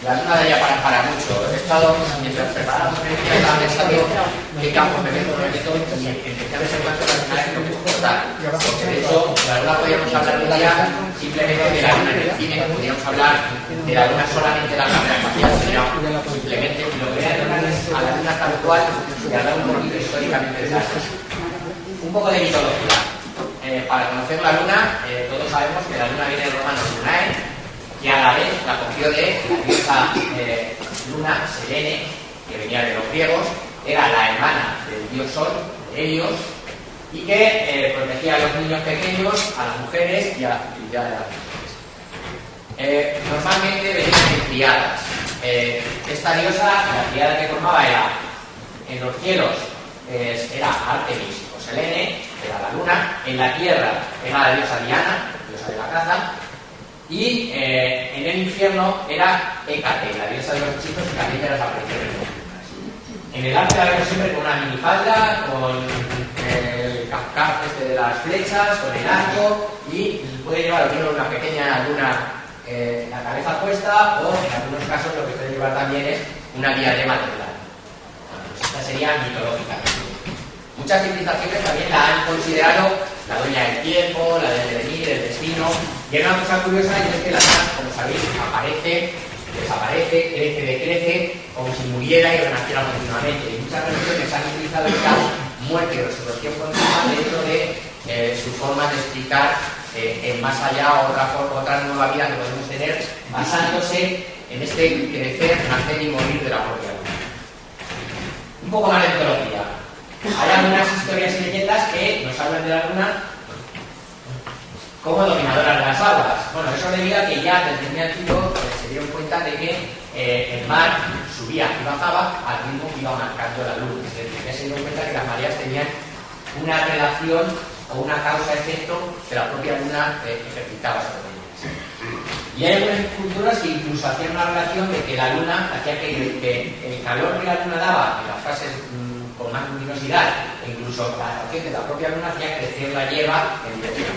La luna daría para mucho. He estado, mientras preparamos el día, estaba pensando qué campo me meto y empecé a ver en cuanto a la luna es lo que es total. Porque de hecho, la luna podríamos hablar un día simplemente de la luna en el cine, podríamos hablar de la luna solamente en la cámara espacial, sino simplemente lo que voy a hablar es a la luna tal cual y hablar un poquito históricamente de la luna. Un poco de mitología. Para conocer la luna, todos sabemos que la luna viene del romano lunae, que a la vez la cogió de la diosa Luna, Selene, que venía de los griegos, era la hermana del dios Sol, de Helios, y que protegía a los niños pequeños, a las mujeres y a la fertilidad de las mujeres. Normalmente venían en triadas. Esta diosa, la triada que formaba era, en los cielos, era Artemis o Selene, era la luna, en la tierra era la diosa Diana, diosa de la caza, y en el infierno era Hécate, la diosa de los hechizos, que también era la aparición de los lunas. En el arte la vemos siempre con una minifalda, con el cascabel de las flechas, con el arco, y puede llevar una pequeña luna en la cabeza puesta, o en algunos casos lo que puede llevar también es una diadema de plata. Bueno, pues esta sería mitológica. Muchas civilizaciones también la han considerado la dueña del tiempo, la del devenir, el destino. Y hay una cosa curiosa, y es que la luna, como sabéis, aparece, desaparece, crece, decrece, como si muriera y renaciera continuamente. Y muchas religiones han utilizado esta muerte y resurrección continua dentro de su forma de explicar el más allá, otra nueva vida que podemos tener, basándose en este crecer, nacer y morir de la propia luna. Un poco más de mitología. Hay algunas historias y leyendas que nos hablan de la luna como dominadora de las aguas. Bueno, eso debido a que ya desde muy antiguo se dieron cuenta de que el mar subía y bajaba al ritmo que iba marcando la luz. Es decir, ya se dieron cuenta que las mareas tenían una relación o una causa-efecto que la propia luna ejercitaba sobre ellas. Y hay algunas culturas que incluso hacían una relación de que la luna hacía que el calor que la luna daba en las fases con más luminosidad, e incluso la atracción de la propia luna hacía crecer la hierba en dirección.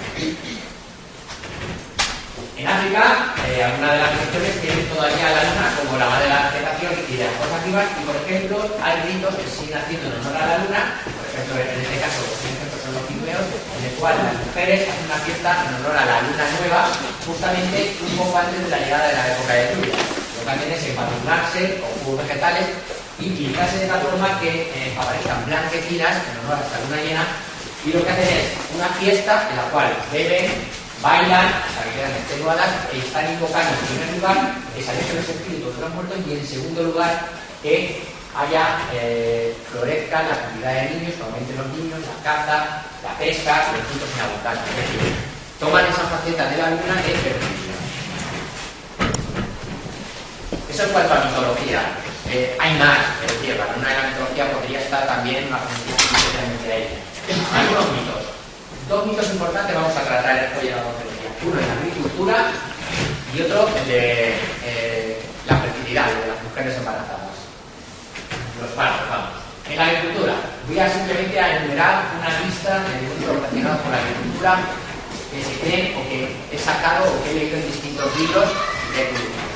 En África, algunas de las religiones tienen todavía la luna como la madre de la vegetación y de las cosas vivas, y por ejemplo, hay ritos que se siguen haciendo en honor a la luna, por ejemplo, en este caso, son los cicleos, en el cual las mujeres hacen una fiesta en honor a la luna nueva, justamente un poco antes de la llegada de la época de lluvia. Lo que hacen es empadronarse con jugos vegetales y pintarse de tal forma que aparezcan blanquecinas en honor a esta luna llena, y lo que hacen es una fiesta en la cual beben, bailan hasta que quedan extenuadas e están invocando en primer lugar que se alejen los espíritus de los muertos, y en segundo lugar que florezca la cantidad de niños, que aumenten los niños, la caza, la pesca y los frutos en abundancia. Es decir, toman esa faceta de la luna de fertilidad. Eso en cuanto a mitología. Hay más, es decir, la luna de la mitología podría estar también más especialmente a ella. Algunos mitos. Dos mitos importantes vamos a tratar hoy en la conferencia. Uno en la agricultura y otro de la fertilidad de las mujeres embarazadas. Los partos, vamos. En la agricultura, voy a simplemente a enumerar una lista de dibujos relacionados con la agricultura que se creen o que he sacado o que he leído en distintos libros de agricultura.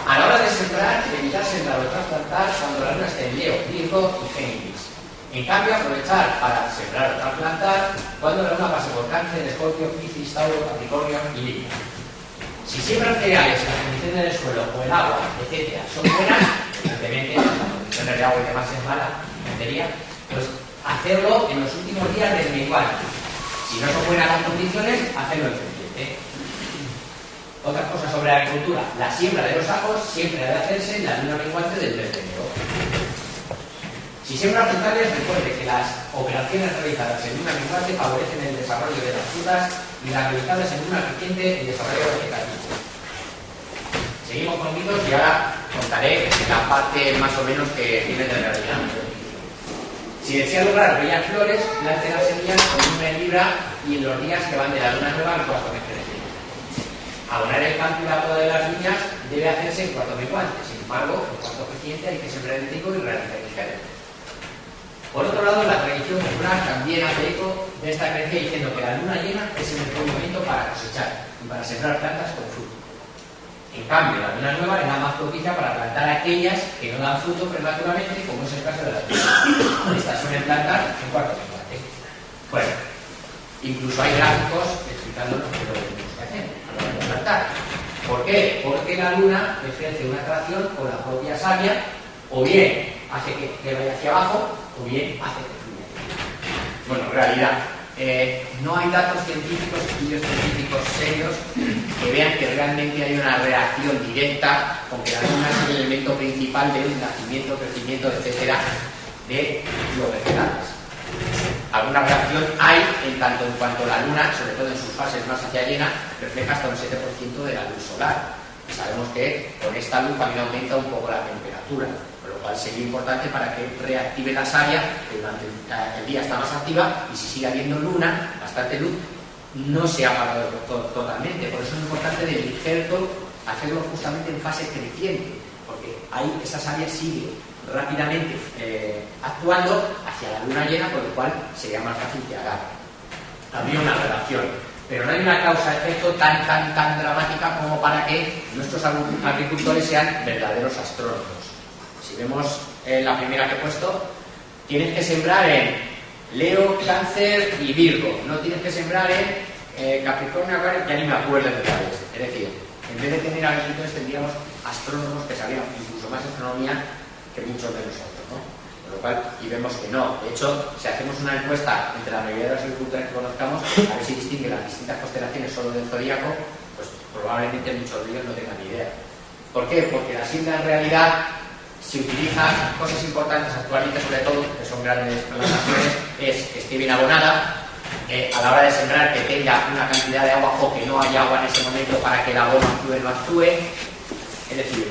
A la hora de sembrar, evitar sembrar o trasplantar cuando la luna esté en Leo, Virgo y Géminis. En cambio, aprovechar para sembrar o trasplantar cuando la luna pase por Cáncer, Escorpio, Piscis, Tauro, Capricornio y Libra. Si siembran cereales, las condiciones del suelo o el agua, etc., son buenas, evidentemente, las condiciones de agua y demás es mala, batería, pues hacerlo en los últimos días del menguante. Si no son buenas las condiciones, hacerlo en creciente. Otra cosa sobre la agricultura, la siembra de los ajos siempre ha de hacerse en la luna menguante del 3 de enero. Si siembra frutales, recuerde que las operaciones realizadas en luna menguante favorecen el desarrollo de las frutas y las realizadas en luna creciente el desarrollo vegetativo. Seguimos con mitos y ahora contaré la parte más o menos que viene de la realidad. Si desea lograr bellas flores, plante las semillas con luna en Libra y en los días que van de la luna nueva al cuarto mes creciente. Abonar el campo y la poda de las viñas debe hacerse en cuarto menguante. Sin embargo, en cuarto creciente hay que sembrar el trigo y realizar el ligero. Por otro lado, la tradición popular también hace eco de esta creencia, diciendo que la luna llena es el mejor momento para cosechar y para sembrar plantas con fruto. En cambio, la luna nueva es la más propicia para plantar aquellas que no dan fruto prematuramente, como es el caso de las tunas. Estas suelen plantar en cuarto menguante. Bueno, incluso hay gráficos explicándonos qué es lo que tenemos que hacer a la hora de plantar. ¿Por qué? Porque la luna ejerce una atracción con la propia savia, o bien hace que vaya hacia abajo, o bien hace que fluya. Bueno, en realidad, no hay datos científicos, estudios científicos serios que vean que realmente hay una reacción directa con que la luna es el elemento principal del nacimiento, crecimiento, etcétera, de los vegetales. Alguna reacción hay en tanto en cuanto la luna, sobre todo en sus fases más hacia llena, refleja hasta un 7% de la luz solar. Y sabemos que con esta luz también aumenta un poco la temperatura, por lo cual sería importante para que reactive la savia, que durante el día está más activa, y si sigue habiendo luna, bastante luz, no se ha apagado totalmente. Por eso es importante del injerto hacerlo justamente en fase creciente, porque ahí esa savia sigue rápidamente actuando hacia la luna llena, con lo cual sería más fácil que habría una relación, pero no hay una causa-efecto tan dramática como para que nuestros agricultores sean verdaderos astrónomos. Si vemos la primera que he puesto, tienes que sembrar en Leo, Cáncer y Virgo, no tienes que sembrar en Capricornio, Acuario, ya ni me acuerdo de cuáles. Es decir, en vez de tener agricultores tendríamos astrónomos que sabían incluso más astronomía que muchos de nosotros, ¿no? Con lo cual, y vemos que no. De hecho, si hacemos una encuesta entre la mayoría de los agricultores que conozcamos, a ver si distinguen las distintas constelaciones solo del zodíaco, pues probablemente muchos de ellos no tengan ni idea. ¿Por qué? Porque la siembra en realidad se utilizan cosas importantes actualmente, sobre todo, que son grandes plantaciones, es que esté bien abonada, a la hora de sembrar que tenga una cantidad de agua o que no haya agua en ese momento para que el abono actúe o no actúe. Es decir,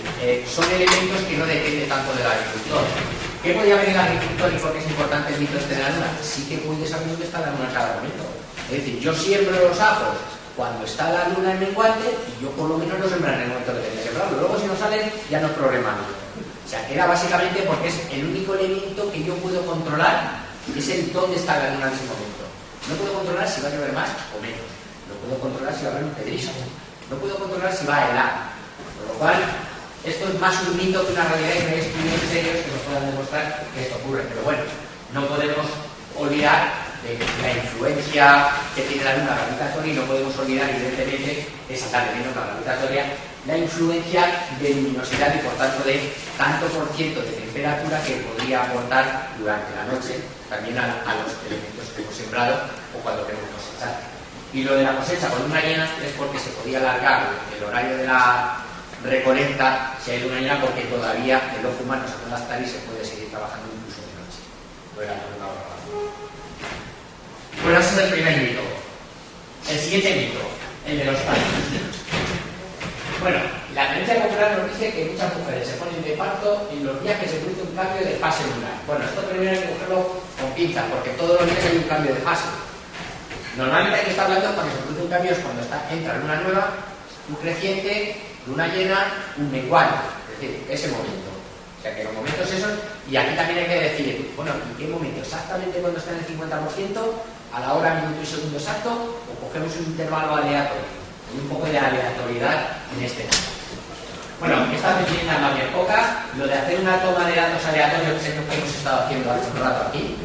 son elementos que no dependen tanto del agricultor. ¿Qué podría ver el agricultor y por qué es importante el mito este de la luna? Sí que puede saber dónde está la luna en cada momento. Es decir, yo siembro los ajos cuando está la luna en menguante y yo por lo menos los sembraré en el momento que tenga que sembrarlo. Luego si no salen, ya no es problema mío. O sea, que era básicamente porque es el único elemento que yo puedo controlar, es el dónde está la luna en ese momento. No puedo controlar si va a llover más o menos. No puedo controlar si va a haber un pedrisco. No puedo controlar si va a helar. Con lo cual, esto es más un mito que una realidad y no hay estudios serios que nos puedan demostrar que esto ocurre. Pero bueno, no podemos olvidar de la influencia que tiene la luna gravitatoria y no podemos olvidar, evidentemente, esa tal menos la gravitatoria, la influencia de luminosidad y por tanto de tanto por ciento de temperatura que podría aportar durante la noche también a los elementos que hemos sembrado o cuando queremos cosechar. Y lo de la cosecha con luna llena es porque se podía alargar el horario de la recolecta si hay luna llena, porque todavía el ojo humano se puede adaptar y se puede seguir trabajando incluso de noche. No era una hora. Bueno, ese es el primer mito. El siguiente mito, el de los partos. Bueno, la creencia popular nos dice que muchas mujeres se ponen de parto en los días que se produce un cambio de fase lunar. Bueno, esto primero hay que cogerlo con pinzas, porque todos los días hay un cambio de fase. Normalmente hay que estar hablando cuando se produce un cambio, es cuando entra luna nueva, un creciente, luna llena, un menguante. Es decir, ese momento. O sea, que los momentos esos, y aquí también hay que decir, bueno, ¿en qué momento? ¿Exactamente cuando está en el 50%, a la hora, minuto y segundo exacto, o cogemos un intervalo aleatorio? Hay un poco de aleatoriedad en este caso. Bueno, esta definición es más bien poca. Lo de hacer una toma de datos aleatorios, que es lo que hemos estado haciendo hace un rato aquí,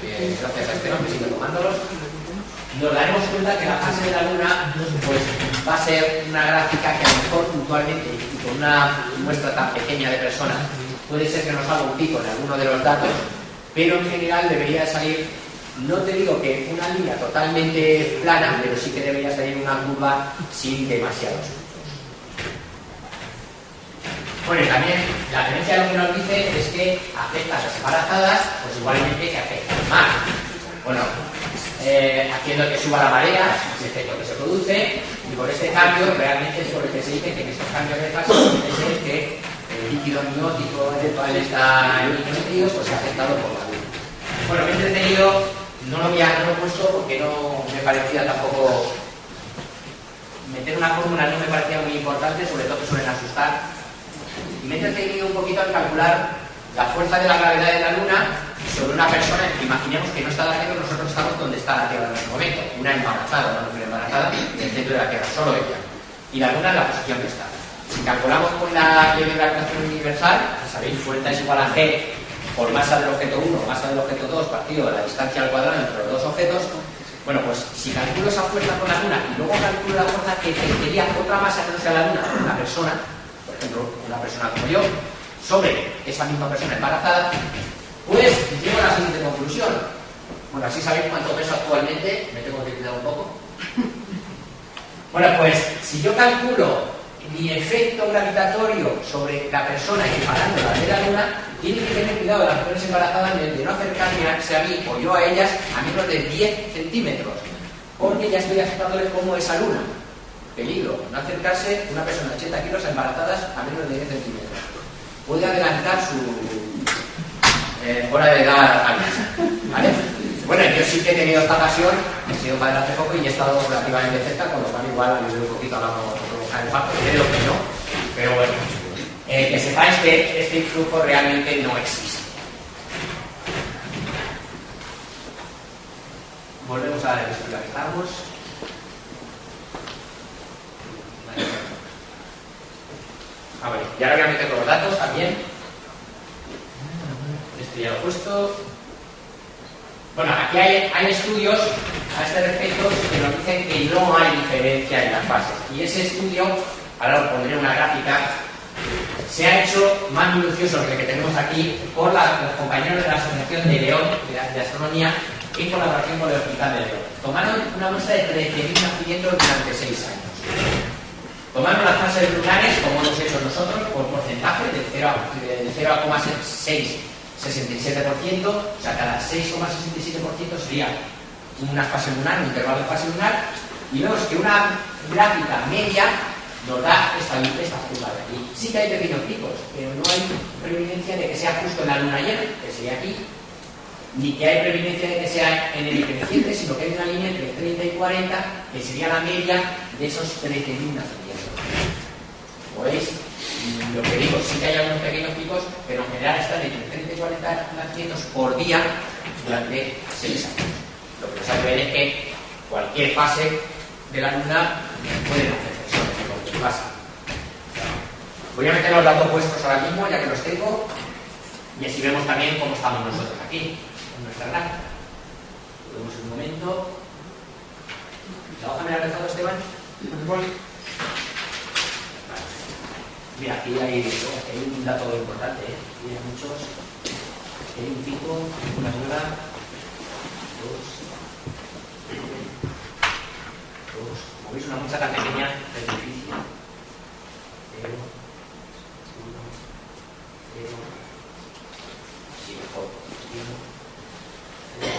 gracias a este hombre, sigue tomándolos, nos daremos cuenta que la fase de la luna pues, va a ser una gráfica que a lo mejor puntualmente y con una muestra tan pequeña de personas puede ser que nos haga un pico en alguno de los datos, pero en general debería salir, no te digo que una línea totalmente plana, pero sí que debería salir una curva sin demasiados puntos. Bueno, y también la creencia lo que nos dice es que afecta a las embarazadas, pues igualmente que afecta más. Bueno, haciendo que suba la marea, ese efecto que se produce, y por este cambio realmente es por el que se dice que en estos cambios de fase es el que el líquido amniótico del cual está el niño metido, pues se ha afectado por la luz. Bueno, me he entretenido, no lo he puesto porque no me parecía tampoco, meter una fórmula no me parecía muy importante, sobre todo que suelen asustar, y me he entretenido un poquito al calcular la fuerza de la gravedad de la Luna sobre una persona. Imaginemos que no está la Tierra, nosotros estamos donde está la Tierra en este momento, una embarazada, una mujer embarazada, en el centro de la Tierra, solo ella, y la Luna en la posición que está. calculamos con la ley de gravitación universal, sabéis, fuerza es igual a G por masa del objeto 1, masa del objeto 2, partido de la distancia al cuadrado entre los dos objetos. Bueno, pues si calculo esa fuerza con la Luna y luego calculo la fuerza que ejercería otra masa que no sea la Luna, una persona, por ejemplo, una persona como yo, sobre esa misma persona embarazada, pues llego a la siguiente conclusión. Bueno, así sabéis cuánto peso actualmente, me tengo que cuidar un poco. Bueno, pues si yo calculo mi efecto gravitatorio sobre la persona equiparando la de la Luna, tiene que tener cuidado de las mujeres embarazadas de no acercarme a mí o yo a ellas a menos de 10 centímetros, porque ya estoy aceptándoles como esa Luna. Peligro, no acercarse una persona de 80 kilos embarazadas a menos de 10 centímetros. Puede adelantar su hora de dar al ¿vale? Bueno, yo sí que he tenido esta pasión, he sido padre hace poco y he estado relativamente cerca, con lo cual igual he un poquito hablando de provocar el impacto, creo que no, pero bueno, que sepáis que este influjo realmente no existe. Volvemos a la estructura que estábamos. A ver, y ahora voy a meter los datos también. Esto ya lo he puesto. Bueno, aquí hay estudios a este respecto que nos dicen que no hay diferencia en las fases. Y ese estudio, ahora os pondré una gráfica, se ha hecho más minucioso que el que tenemos aquí por los compañeros de la Asociación de León de Astronomía en colaboración con el Hospital de León. Tomaron una muestra de 13.000 nacimientos durante 6 años. Tomaron las fases lunares, como hemos hecho nosotros, por porcentaje de 0 a 0,6. 67%, o sea, cada 6,67% sería una fase lunar, un intervalo de fase lunar, y vemos que una gráfica media nos da esta curva de aquí. Sí que hay pequeños picos, pero no hay preeminencia de que sea justo en la luna llena, que sería aquí, ni que hay preeminencia de que sea en el creciente, sino que hay una línea entre 30 y 40, que sería la media de esos 13.000 nacimientos. ¿Lo veis? Lo que digo, sí que hay algunos pequeños picos, pero en general están entre 30 y 40 nacimientos por día durante 6 años. Lo que nos hace ver es que cualquier fase de la luna puede hacer flexiones en cualquier fase. Voy a meter los datos puestos ahora mismo, ya que los tengo, y así vemos también cómo estamos nosotros aquí, en nuestra gráfica. Lo vemos en un momento. ¿La hoja me la ha dejado, Esteban? Mira, aquí hay un dato importante, ¿eh? Aquí hay muchos. Aquí hay un pico, una nueva, dos. Como veis, una muestra tan pequeña es difícil. 0, 1, 0. Sí, mejor. 1, 0.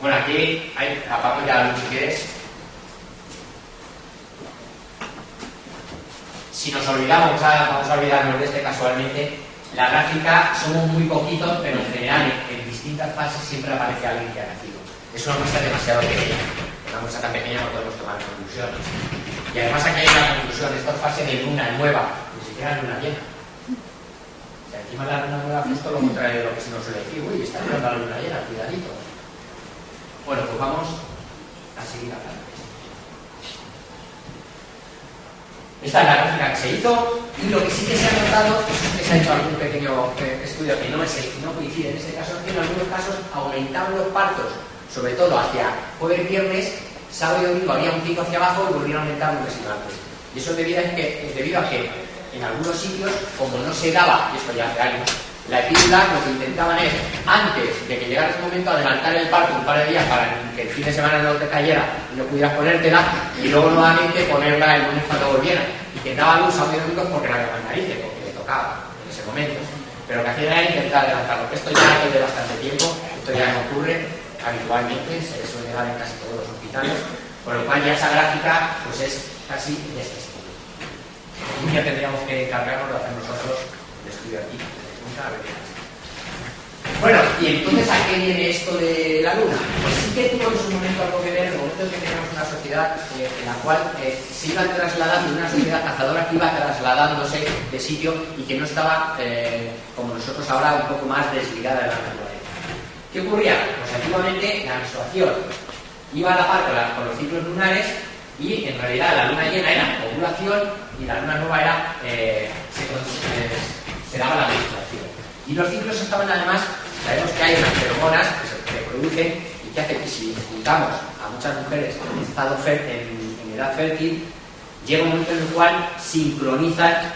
Bueno, aquí hay, apago ya la luz si quieres. Si nos olvidamos, vamos a olvidarnos de este casualmente, la gráfica somos muy poquitos, pero en general en distintas fases siempre aparece alguien que ha nacido. Es una muestra demasiado pequeña. Una muestra tan pequeña no podemos tomar conclusiones. Y además aquí hay una conclusión, esta es fase de luna nueva, ni siquiera luna llena. O sea, encima la luna nueva es justo lo contrario de lo que se nos suele decir. Uy, está entrando la luna llena, cuidadito. Bueno, pues vamos a seguir hablando. Esta es la gráfica que se hizo y lo que sí que se ha notado es que se ha hecho algún pequeño estudio que no coincide en este caso, que en algunos casos aumentaban los partos, sobre todo hacia jueves, viernes, sábado y domingo había un pico hacia abajo y volvieron a aumentar un mes antes. Y eso es debido a que en algunos sitios, como no se daba, y esto ya hace años, la epídula, lo que intentaban es, antes de que llegara ese momento, adelantar el parto un par de días para que el fin de semana no te cayera y no pudieras ponértela, y luego nuevamente ponerla el lunes cuando volviera. Y que daba luz a medio minutos porque no había más narices, porque le tocaba en ese momento. Pero lo que hacían era intentar adelantarlo. Esto ya hace de bastante tiempo, esto ya no ocurre, habitualmente, se suele dar en casi todos los hospitales, con lo cual ya esa gráfica pues es casi de este estilo. Un día tendríamos que encargarnos de hacer nosotros el estudio aquí. Bueno, y entonces ¿a qué viene esto de la Luna? Pues sí que tuvo en su momento algo que ver, en el momento en que teníamos una sociedad en la cual se iba trasladando, una sociedad cazadora que iba trasladándose de sitio y que no estaba, como nosotros ahora, un poco más desligada de la naturaleza. ¿Qué ocurría? Pues antiguamente la menstruación iba a la par con los ciclos lunares y en realidad la luna llena era ovulación y la luna nueva era se daba la menstruación. Y los ciclos estaban además, sabemos que hay unas feromonas que se reproducen y que hacen que si juntamos a muchas mujeres en estado en edad fértil, llega un momento en el cual sincronizan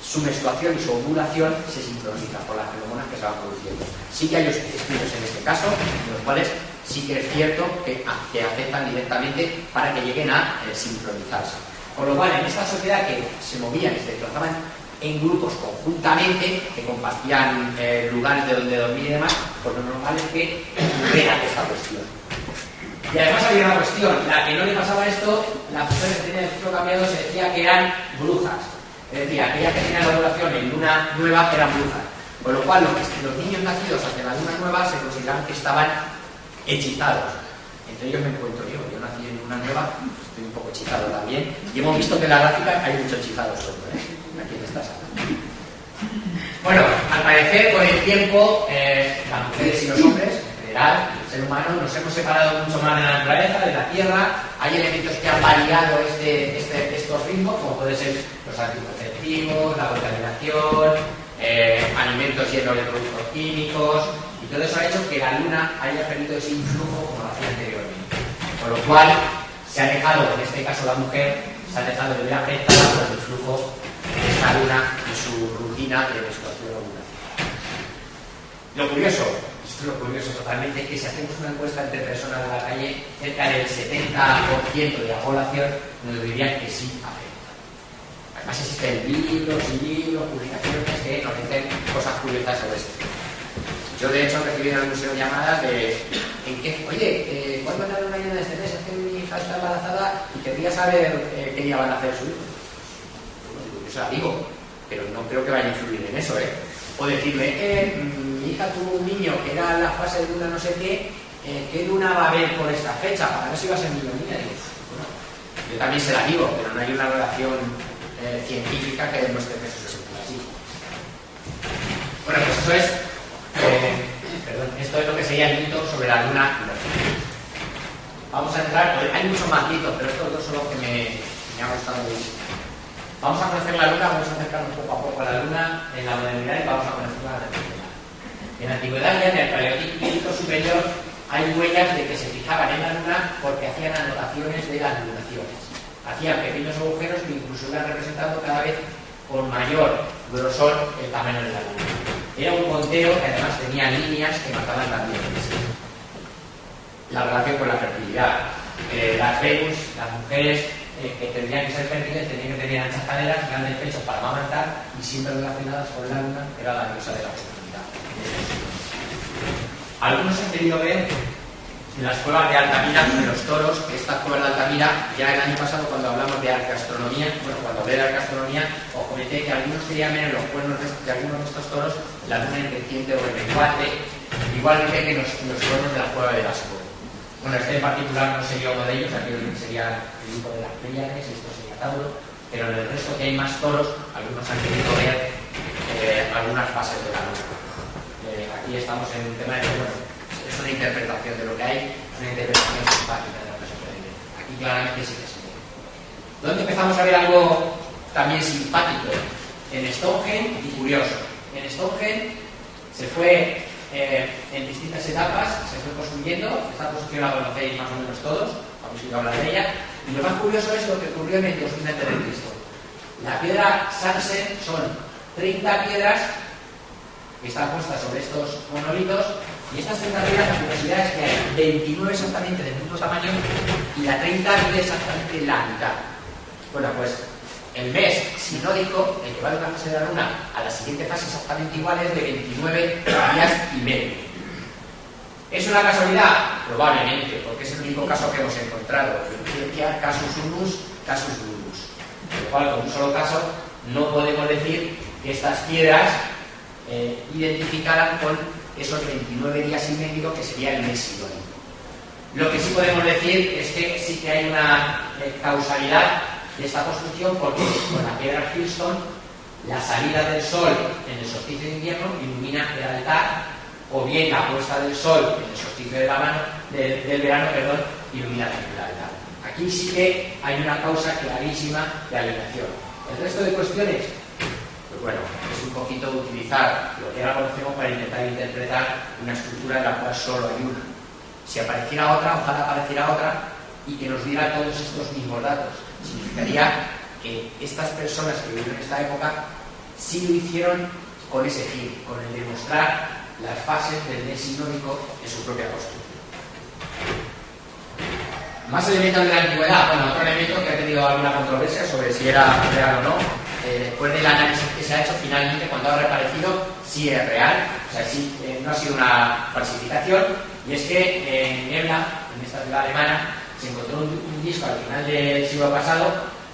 su menstruación y su ovulación, se sincronizan por las feromonas que se van produciendo. Sí que hay estudios en este caso, en los cuales sí que es cierto que afectan directamente para que lleguen a sincronizarse. Con lo cual, en esta sociedad que se movían y se desplazaban en grupos conjuntamente, que compartían lugares de donde dormir y demás, pues lo normal es que ocurriera esta cuestión. Y además había una cuestión, la que no le pasaba esto, las mujeres que tenían el ciclo cambiado se decía que eran brujas. Es decir, aquellas que tenían la ovulación en luna nueva eran brujas. Con lo cual, los niños nacidos ante la luna nueva se consideraban que estaban hechizados. Entre ellos me encuentro yo nací en luna nueva, estoy un poco hechizado también, y hemos visto que en la gráfica hay muchos hechizados sobre, aquí en esta sala. Bueno, al parecer con el tiempo, las mujeres y los hombres, en general, el ser humano, nos hemos separado mucho más de la naturaleza, de la tierra. Hay elementos que han variado estos ritmos, como pueden ser los anticonceptivos, la contaminación, alimentos llenos de productos químicos, y todo eso ha hecho que la luna haya perdido ese influjo como lo hacía anteriormente. Con lo cual, se ha dejado, en este caso la mujer, se ha dejado de ver afectada por el flujo de esta luna y su rutina de menstruación ovulación. Lo curioso, esto es lo curioso totalmente, es que si hacemos una encuesta entre personas de la calle, cerca del 70% de la población nos dirían que sí afecta. Además existen libros y libros, publicaciones que nos dicen cosas curiosas sobre esto. Yo de hecho recibí en el museo llamadas de oye, ¿cuándo es la luna llena de este mes? Es que mi hija está embarazada y querría saber qué día van a hacer su hijo. Yo se la digo, pero no creo que vaya a influir en eso, O decirle, mi hija tuvo un niño que era la fase de luna no sé ¿qué luna va a haber por esta fecha? Para ver si va a ser niño o niña. Bueno, yo también se la digo, pero no hay una relación científica que demuestre que eso se siente así. Bueno, pues eso es esto es lo que sería el mito sobre la luna y los ciclos. Vamos a entrar, hay muchos más mitos, pero estos dos son los que me ha gustado mucho. Vamos a conocer la luna, vamos a acercarnos poco a poco a la luna en la modernidad y vamos a conocerla en la antigüedad. En la antigüedad, ya en el Paleolítico superior, hay huellas de que se fijaban en la luna porque hacían anotaciones de las lunaciones. Hacían pequeños agujeros que incluso iban representando cada vez con mayor grosor el tamaño de la luna. Era un conteo que además tenía líneas que marcaban también la relación con la fertilidad. Las Venus, las mujeres que tendrían que ser fértiles, tenían que tener anchas caderas, grandes pechos para amamantar y siempre relacionadas con la luna era la diosa de la fertilidad. Algunos han querido ver en las cuevas de Altamira de los toros, que estas cuevas de Altamira, ya el año pasado cuando hablamos de arqueastronomía, cuando hablé de arqueastronomía, os comenté que algunos querían ver en los cuernos de algunos de estos toros la luna en creciente o en menguante, igualmente que en los cuernos de la cueva de Lascaux. Bueno, este en particular no sería uno de ellos, aquí sería el grupo de las Pléyades, esto sería Tauro, pero en el resto que hay más toros, algunos han querido ver algunas fases de la luna. Aquí estamos en un tema de es una interpretación de lo que hay, es una interpretación simpática de lo que se puede ver. Aquí claramente sí que se ve. ¿Dónde empezamos a ver algo también simpático? En Stonehenge y curioso. En Stonehenge se fue en distintas etapas, se fue construyendo. Esta construcción la conocéis más o menos todos, habéis oído hablar de ella. Y lo más curioso es lo que ocurrió en el 2000 a.C. La piedra Sansen son 30 piedras que están puestas sobre estos monolitos. Y estas 30 piedras, la curiosidad es que hay 29 exactamente del mismo tamaño y la 30 mide exactamente la mitad. Bueno, pues el mes sinódico, el que va de una fase de la luna a la siguiente fase exactamente igual, es de 29 días y medio. ¿Es una casualidad? Probablemente, porque es el único caso que hemos encontrado. Ciencia casus unus, casus durus. Con lo cual, con un solo caso, no podemos decir que estas piedras identificaran con esos 29 días y medio que sería el mes sinónico. Lo que sí podemos decir es que sí que hay una causalidad de esta construcción, porque con la piedra Hillstone la salida del sol en el solsticio de invierno ilumina el altar, o bien la puesta del sol en el solsticio del verano, ilumina el altar. Aquí sí que hay una causa clarísima de alineación. El resto de cuestiones, pues bueno, es un poquito utilizar lo que ahora conocemos para intentar interpretar una estructura en la cual solo hay una. Si apareciera otra, ojalá apareciera otra y que nos diera todos estos mismos datos. Significaría que estas personas que vivieron en esta época sí lo hicieron con ese fin, con el demostrar las fases del mes sinódico en su propia construcción. Más elementos de la antigüedad. Bueno, otro elemento que ha tenido alguna controversia sobre si era real o no. Después del análisis que se ha hecho, finalmente, cuando ha reaparecido, sí es real. O sea, sí, no ha sido una falsificación. Y es que en Niebla, en esta ciudad alemana, se encontró un disco al final del siglo pasado,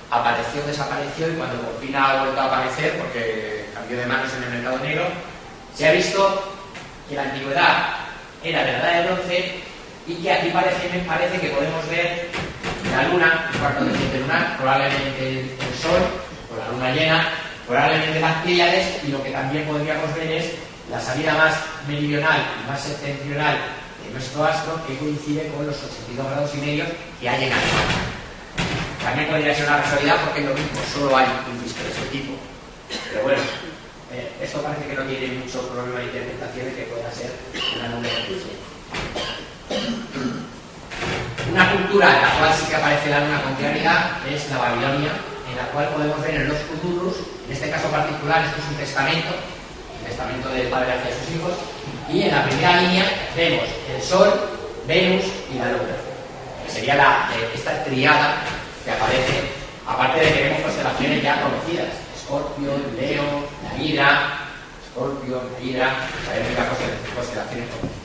apareció, desapareció, y cuando por fin ha vuelto a aparecer, porque cambió de manos en el mercado negro, se ha visto que la antigüedad era de la edad de bronce, y que aquí parece que podemos ver la luna, el cuarto de siete lunar, probablemente el sol, o la luna llena, probablemente las Pléyades, y lo que también podríamos ver es la salida más meridional y más septentrional de nuestro astro, que coincide con los 82 grados y medio que hay en Alemania. También podría ser una casualidad, porque es lo mismo, solo hay un disco de este tipo. Pero bueno, esto parece que no tiene mucho problema de interpretación de que pueda ser una nube de. Una cultura en la cual sí que aparece la luna con claridad es la Babilonia, en la cual podemos ver en los Cthulhus, en este caso particular, esto es un testamento, el testamento del padre hacia sus hijos, y en la primera línea vemos el Sol, Venus y la Luna, que sería esta triada que aparece, aparte de que vemos constelaciones ya conocidas, Escorpio, Leo, la Hidra, Escorpio, la Hidra, sabemos ya constelaciones conocidas.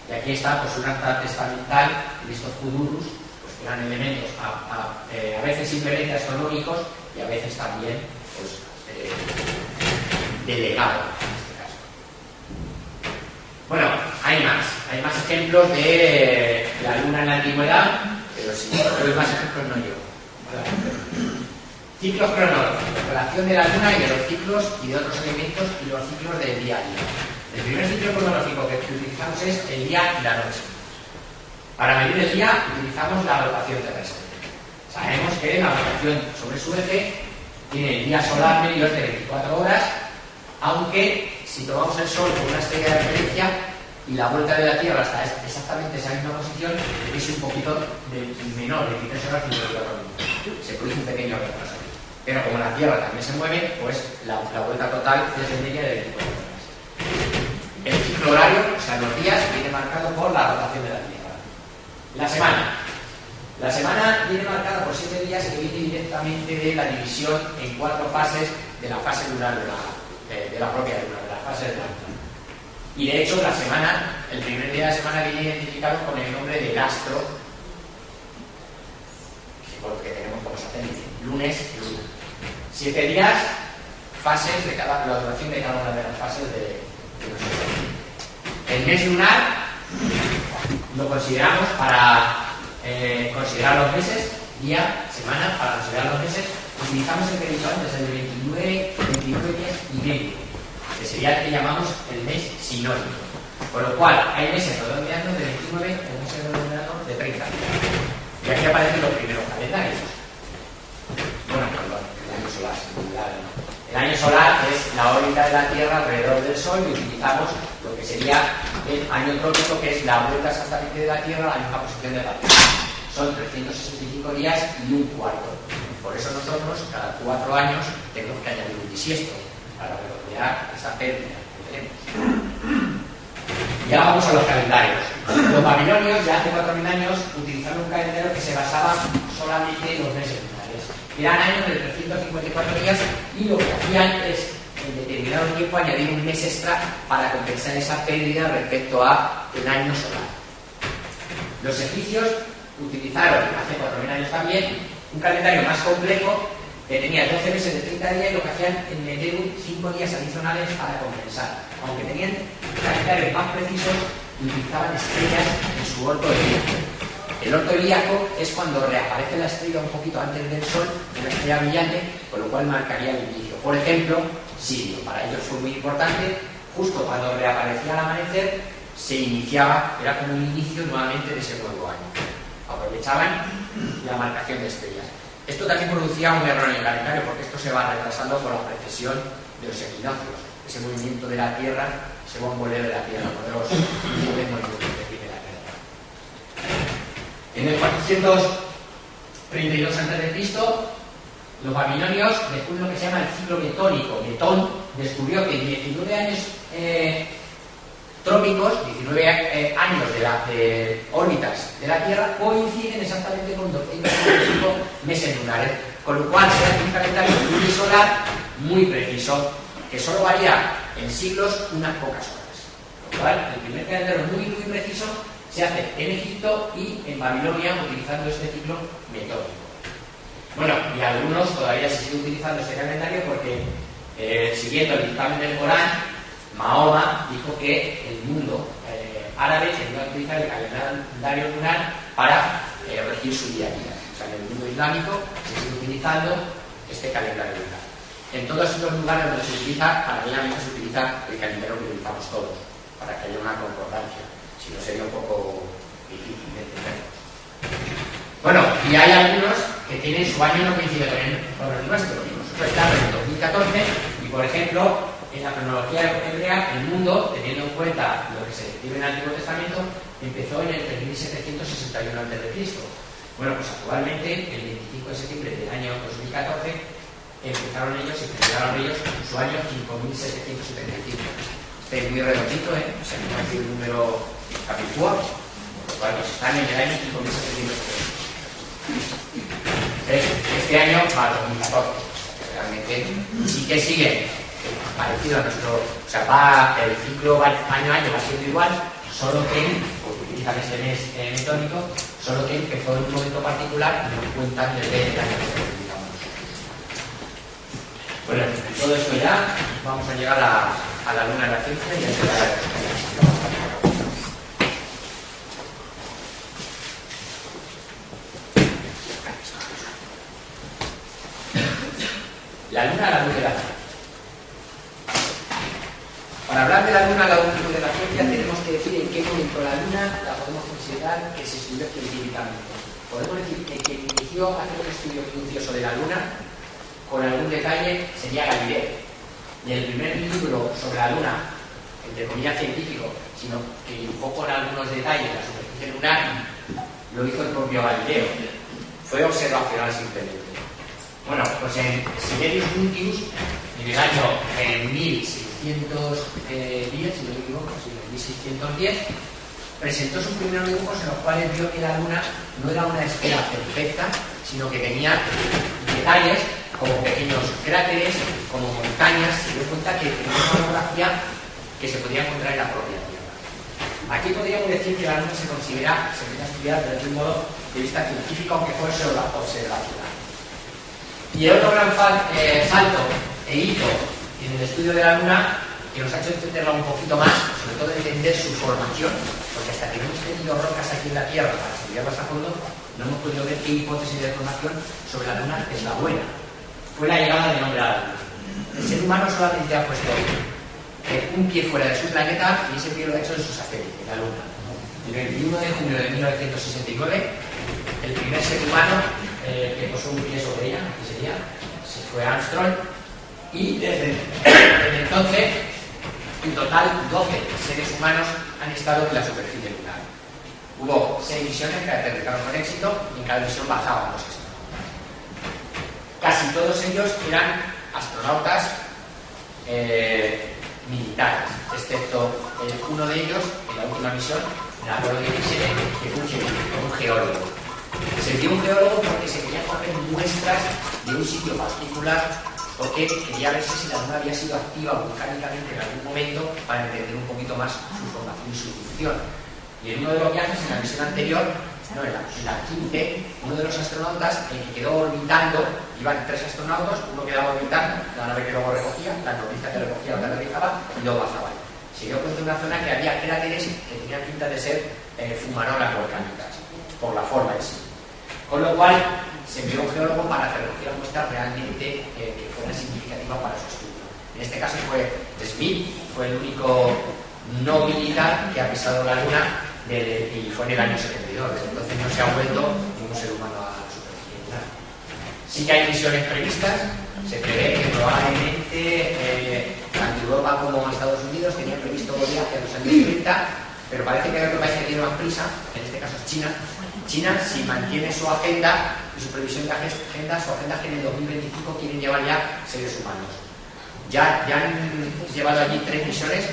Y aquí está pues un acta testamental de estos Cthulhus, pues que eran elementos a veces simplemente astronómicos y a veces también pues, delegados en este caso. Bueno, hay más ejemplos de la luna en la antigüedad, pero sí, doy más ejemplos no yo. Ciclos cronológicos, relación de la luna y de los ciclos y de otros elementos y los ciclos del día a día. El primer ciclo cronológico que utilizamos es el día y la noche. Para medir el día utilizamos la rotación terrestre. Sabemos que la rotación sobre su eje tiene el día solar medio de 24 horas, aunque si tomamos el Sol como una estrella de referencia y la vuelta de la Tierra hasta exactamente esa misma posición, es un poquito menor, 23 horas y 24 minutos. Se produce un pequeño retraso. Pero como la Tierra también se mueve, pues la vuelta total es de media de 24 horas. El ciclo horario, o sea, los días, viene marcado por la rotación de la Tierra. La semana. La semana viene marcada por 7 días que viene directamente de la división en 4 fases de la fase lunar de la propia luna, de la fase de la luna. Y de hecho, la semana, el primer día de la semana viene identificado con el nombre del astro, que tenemos como satélite, lunes y luna. 7 días, fases de la duración de cada una de las fases de nuestro satélite. El mes lunar lo consideramos para considerar los meses, día, semana, para considerar los meses, utilizamos el que he dicho antes, el de 29 días y medio, que sería el que llamamos el mes sinódico. Con lo cual, hay meses redondeando de 29 o meses redondeando de 30 días. Y aquí aparecen los primeros calendarios. Bueno, perdón, el año solar. El año solar es la órbita de la Tierra alrededor del Sol y utilizamos lo que sería el año trópico, que es la vuelta exactamente de la Tierra a la misma posición de la Tierra. Son 365 días y un cuarto. Por eso nosotros, cada 4 años, tenemos que añadir un bisiesto para redondear esa pérdida que tenemos. Y ahora vamos a los calendarios. Los babilonios, ya hace 4.000 años, utilizaron un calendario que se basaba solamente en los meses lunares. Eran años de 354 días y lo que hacían es, en determinado tiempo, añadir un mes extra para compensar esa pérdida respecto a el año solar. Los egipcios utilizaron, hace 4.000 años también, un calendario más complejo que tenía 12 meses de 30 días y lo que hacían es meter 5 días adicionales para compensar. Aunque tenían calendarios más precisos, utilizaban estrellas en su orto helíaco. El orto helíaco es cuando reaparece la estrella un poquito antes del Sol, una estrella brillante, con lo cual marcaría el inicio. Por ejemplo, Sirio, para ellos fue muy importante, justo cuando reaparecía al amanecer, se iniciaba, era como un inicio nuevamente de ese nuevo año. Aprovechaban la marcación de estrellas. Esto también producía un error en el calendario, porque esto se va retrasando por la precesión de los equinoccios, ese movimiento de la Tierra, ese bomboleo de la Tierra, por los movimientos que tiene la Tierra. En el 432 a.C., los babilonios descubren lo que se llama el ciclo metónico. Metón descubrió que 19 años trópicos, 19 años de órbitas de la Tierra coinciden exactamente con 255 meses lunares, con lo cual se hace un calendario unisolar muy preciso, que solo varía en siglos unas pocas horas. Con lo cual, el primer calendario muy preciso se hace en Egipto y en Babilonia utilizando este ciclo metódico. Bueno, y algunos todavía se sigue utilizando este calendario porque, siguiendo el dictamen del Corán, Mahoma dijo que el mundo árabe tenía que utilizar el calendario lunar para regir su día a día. O sea, en el mundo islámico se sigue utilizando este calendario lunar. En todos esos lugares donde se utiliza, paralelamente se utiliza el calendario que utilizamos todos, para que haya una concordancia. Si no, sería un poco difícil de entender. Bueno, y hay algunos que tienen su año no coincide con el nuestro. Nosotros estamos en 2014 y, por ejemplo, en la cronología hebrea, el mundo, teniendo en cuenta lo que se describe en el Antiguo Testamento, empezó en el 3761 a.C. Bueno, pues actualmente, el 25 de septiembre del año 2014, empezaron ellos y terminaron ellos su año 5775. Este es muy redondito, O sea, no ha sido un número capicúa, por lo cual están en el año 5775. Este año va a 2014. Realmente sí que sigue parecido a nuestro, o sea, el ciclo va año a año va siendo igual, solo que, utilizan este mes metódico, solo que empezó en un momento particular y no cuentan desde el año que utilizamos. Bueno, todo esto ya, vamos a llegar a la luna de la ciencia y a la la luna a la luz de la ciencia. Para hablar de la luna a la luz de la ciencia tenemos que decir en qué momento la luna la podemos considerar que se estudió científicamente. Podemos decir que quien inició a hacer un estudio minucioso de la luna con algún detalle sería Galileo. Y el primer libro sobre la luna, entre comillas científico, sino que dibujó con algunos detalles la superficie lunar, lo hizo el propio Galileo. Fue observacional simplemente. Bueno, pues en Sibelius Nuncius, en el año 1610, si no me equivoco, en 1610, presentó sus primeros dibujos en los cuales vio que la Luna no era una esfera perfecta, sino que tenía detalles como pequeños cráteres, como montañas. Se dio cuenta que tenía una orografía que se podía encontrar en la propia Tierra. Aquí podríamos decir que la Luna se podría estudiar desde un modo de vista científico, aunque fuese observacional. Y el otro gran salto e hito en el estudio de la Luna, que nos ha hecho entenderla un poquito más, sobre todo entender su formación, porque hasta que no hemos tenido rocas aquí en la Tierra para estudiarlas a fondo, no hemos podido ver qué hipótesis de formación sobre la Luna es la buena. Fue la llegada del hombre a la Luna. El ser humano solamente ha puesto un pie fuera de su planeta y ese pie lo ha hecho en su satélite, la Luna. El 21 de junio de 1969, el primer ser humano que posó un pie sobre ella, que sería, se fue Armstrong, y desde entonces, en total, 12 seres humanos han estado en la superficie lunar. Hubo 6 misiones que aterrizaron con éxito y en cada misión bajaban los astronautas. Casi todos ellos eran astronautas militares, excepto uno de ellos, en la última misión, en el Apolo 17, que fue un científico, un geólogo. Se dio un geólogo porque se quería coger muestras de un sitio particular, porque quería ver si la Luna había sido activa volcánicamente en algún momento para entender un poquito más su formación y su función. Y en uno de los viajes, en la misión anterior, no, en la 15, uno de los astronautas, el que quedó orbitando, iban 3 astronautas, uno quedaba orbitando, la nave que luego recogía, la nodriza que recogía la aterrizaba y luego bajaban. Se dio cuenta de una zona que había cráteres que tenían pinta de ser fumarolas volcánicas, por la forma en sí. Con lo cual, se envió un geólogo para que recogiera muestras realmente que fueran significativas para su estudio. En este caso fue Smith, fue el único no militar que ha pisado la Luna y fue en el año 72. Desde entonces no se ha vuelto ningún ser humano a la superficie lunar. Sí que hay misiones previstas. Se prevé que probablemente tanto Europa como Estados Unidos tenían previsto volver hacia los años 30, pero parece que hay otro país que tiene más prisa, en este caso es China. China, si mantiene su agenda y su previsión de agenda, su agenda es que en el 2025 quieren llevar ya seres humanos. Ya han llevado allí 3 misiones,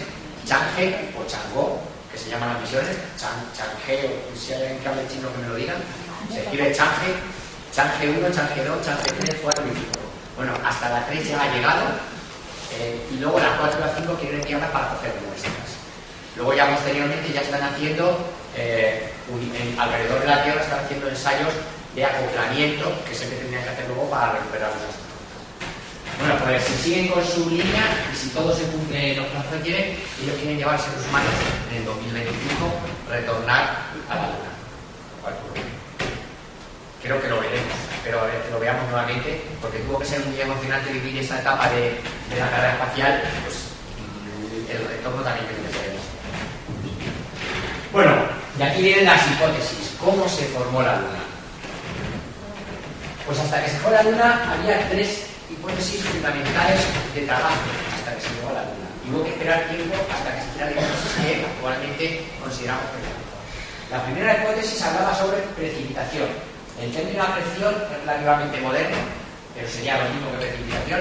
Chang'e o Chang'o, que se llaman las misiones, Chang'e, o si hay alguien que hable chino que me lo digan, se escribe Chang'e, Chang'e 1, Chang'e 2, Chang'e 3, 4 y 5. Bueno, hasta la 3 ya ha llegado y luego la 4 y la 5 quieren enviarla para coger muestras. Luego ya posteriormente ya están haciendo, alrededor de la Tierra están haciendo ensayos de acoplamiento que se tendrían que hacer luego para recuperar los astronautas. Bueno, pues si siguen con su línea y si todo se cumple los plazos que quieren, ellos quieren llevar seres humanos en el 2025, retornar a la Luna. Creo que lo veremos, pero que lo veamos nuevamente, porque tuvo que ser muy emocionante vivir esa etapa de la carrera espacial, pues el retorno también que veremos. Bueno, y aquí vienen las hipótesis. ¿Cómo se formó la Luna? Pues hasta que se fue a la Luna había 3 hipótesis fundamentales de trabajo hasta que se llegó a la Luna. Y hubo que esperar tiempo hasta que se hiciera la hipótesis que actualmente consideramos perfecta. La primera hipótesis hablaba sobre precipitación. El término acreción es relativamente moderno, pero sería lo mismo que precipitación.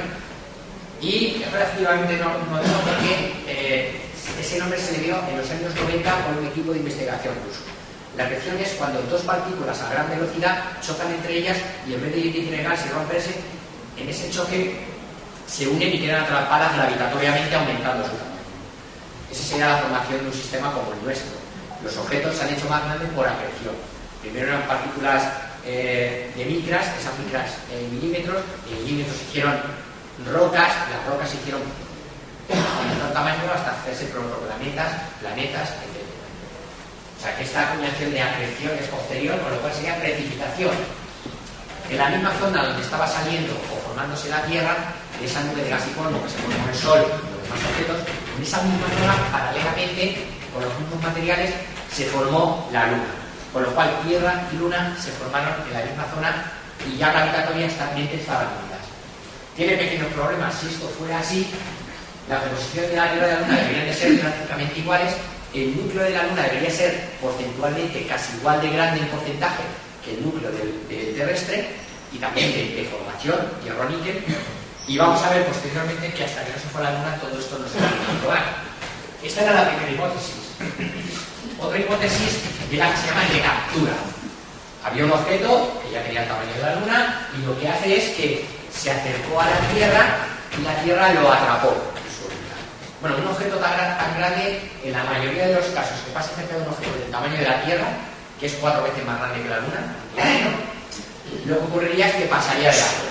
Y es relativamente moderno porque ese nombre se le dio en los años 90 por un equipo de investigación ruso. La acreción es cuando 2 partículas a gran velocidad chocan entre ellas y en vez de disgregarse y romperse, en ese choque se unen y quedan atrapadas gravitatoriamente aumentando su tamaño. Esa sería la formación de un sistema como el nuestro. Los objetos se han hecho más grandes por acreción. Primero eran partículas de micras, esas micras en milímetros se hicieron rocas, las rocas se hicieron de menor tamaño hasta hacerse protoplanetas, planetas, etc. O sea que esta acuñación de acreción es posterior, con lo cual sería precipitación. En la misma zona donde estaba saliendo o formándose la Tierra, de esa nube de gas y polvo que se formó en el Sol y los demás objetos, en esa misma zona, paralelamente, con los mismos materiales, se formó la Luna. Con lo cual Tierra y Luna se formaron en la misma zona y ya gravitatoriamente estaban unidas. Tiene pequeños problemas. Si esto fuera así, la composición de la Tierra y la Luna deberían de ser prácticamente iguales. El núcleo de la Luna debería ser porcentualmente casi igual de grande en porcentaje que el núcleo del terrestre y también de formación, hierro-níquel. Y vamos a ver posteriormente que hasta que no se fue a la Luna todo esto no se va a comprobar. Esta era la primera hipótesis. Otra hipótesis era la que se llama de captura. Había un objeto que ya tenía el tamaño de la Luna y lo que hace es que se acercó a la Tierra y la Tierra lo atrapó en su órbita. Bueno, un objeto tan grande, en la mayoría de los casos que pasa cerca de un objeto del tamaño de la Tierra, que es 4 veces más grande que la Luna, lo que ocurriría es que pasaría de largo.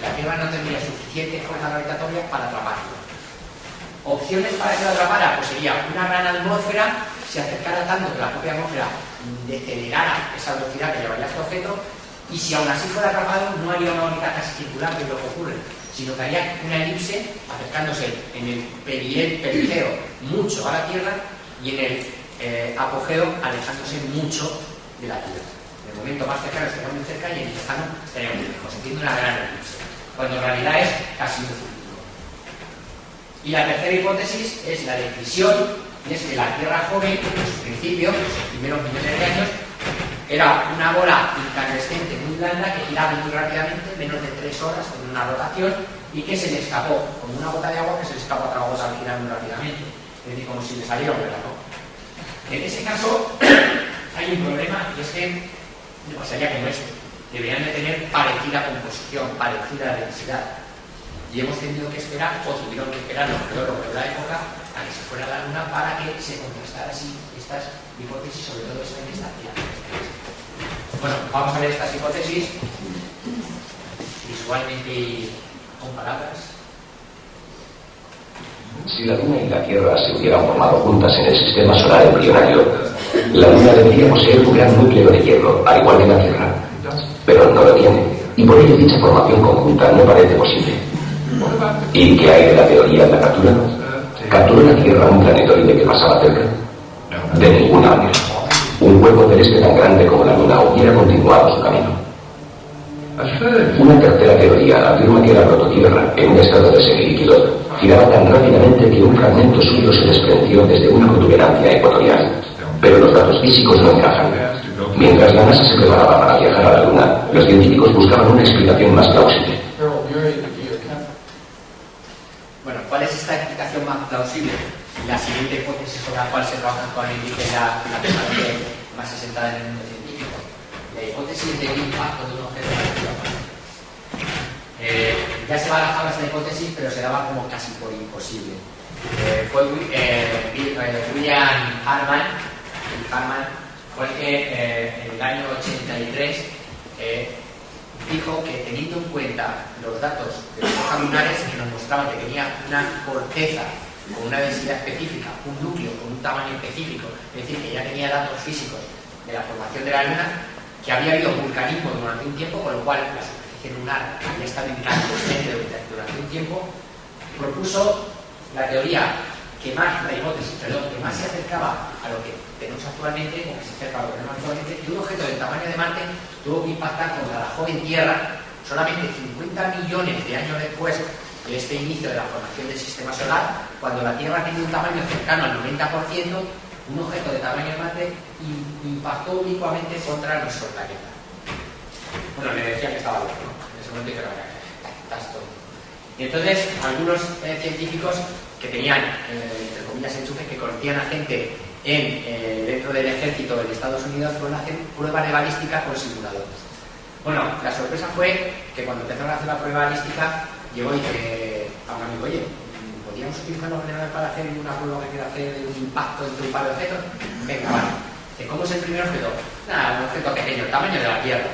La Tierra no tendría suficiente fuerza gravitatoria para atraparlo. Opciones para que lo atrapara, pues sería una gran atmósfera, se acercara tanto que la propia atmósfera decelerara esa velocidad que llevaría este objeto, y si aún así fuera atrapado no haría una órbita casi circular, que es lo que ocurre, sino que haría una elipse acercándose en el perigeo mucho a la Tierra y en el apogeo alejándose mucho de la Tierra. En el momento más cercano estaría muy cerca y en el lejano estaría muy lejos, haciendo una gran elipse, cuando en realidad es casi un círculo. Y la tercera hipótesis es la de fisión, y es que la Tierra joven, en su principio, en los primeros millones de años, era una bola incandescente muy blanda que giraba muy rápidamente, menos de 3 horas en una rotación, y que se le escapó, como una gota de agua que se le escapó a otra gota al girar muy rápidamente. Es decir, como si le saliera un verano. En ese caso, hay un problema, y es que pasaría como esto. Deberían de tener parecida composición, parecida densidad. y hemos tenido que esperar, o tuvieron que esperar los geólogos de la época, a que se fuera a la Luna para que se contrastara así estas hipótesis, sobre todo esta inestancia. Bueno, vamos a ver estas hipótesis visualmente y con palabras. Si la Luna y la Tierra se hubieran formado juntas en el sistema solar embrionario, la Luna debería poseer un gran núcleo de hielo, al igual que la Tierra. Pero no lo tiene, y por ello dicha formación conjunta no parece posible. ¿Y qué hay de la teoría de la captura? ¿Capturó la Tierra un planetoide que pasaba cerca? De ninguna manera. Un cuerpo celeste tan grande como la Luna hubiera continuado su camino. Una tercera teoría afirma que la prototierra, en un estado de semilíquido, giraba tan rápidamente que un fragmento suyo se desprendió desde una protuberancia ecuatorial. Pero los datos físicos no encajan. Mientras la NASA se preparaba para viajar a la Luna, los científicos buscaban una explicación más plausible. Bueno, ¿cuál es esta explicación más plausible? La siguiente hipótesis sobre la cual se trabaja actualmente es la más asentada en el mundo científico. La hipótesis del impacto de un objeto en la Tierra. Ya se barajaba esta hipótesis, pero se daba como casi por imposible. Fue William Harman fue el que en el año 83 dijo que, teniendo en cuenta los datos de los rocas lunares que nos mostraban que tenía una corteza con una densidad específica, un núcleo con un tamaño específico, es decir, que ya tenía datos físicos de la formación de la Luna, que había habido vulcanismo durante un tiempo, con lo cual la superficie lunar había estado incandescente durante un tiempo, propuso la teoría que más, la hipótesis, perdón, que más se acercaba a lo que tenemos actualmente, o que se acerca a lo que tenemos actualmente, que un objeto del tamaño de Marte tuvo que impactar contra la joven Tierra solamente 50 millones de años después de este inicio de la formación del sistema solar, cuando la Tierra tiene un tamaño cercano al 90%, un objeto de tamaño de Marte impactó ubicuamente contra nuestro planeta. Bueno, le decía que estaba loco, ¿no? En ese momento que estás todo. Y entonces, algunos científicos que tenían, entre comillas, enchufes que conocían a gente dentro del ejército de Estados Unidos, fueron a hacer pruebas de balística con simuladores. Bueno, la sorpresa fue que cuando empezaron a hacer la prueba balística, llegó y dice a un amigo, oye, ¿podríamos utilizar los ordenadores para hacer una prueba que quiera hacer de un impacto entre un par de objetos? Venga, vale. ¿Cómo es el primer objeto? Nada, un objeto pequeño, el tamaño de la Tierra.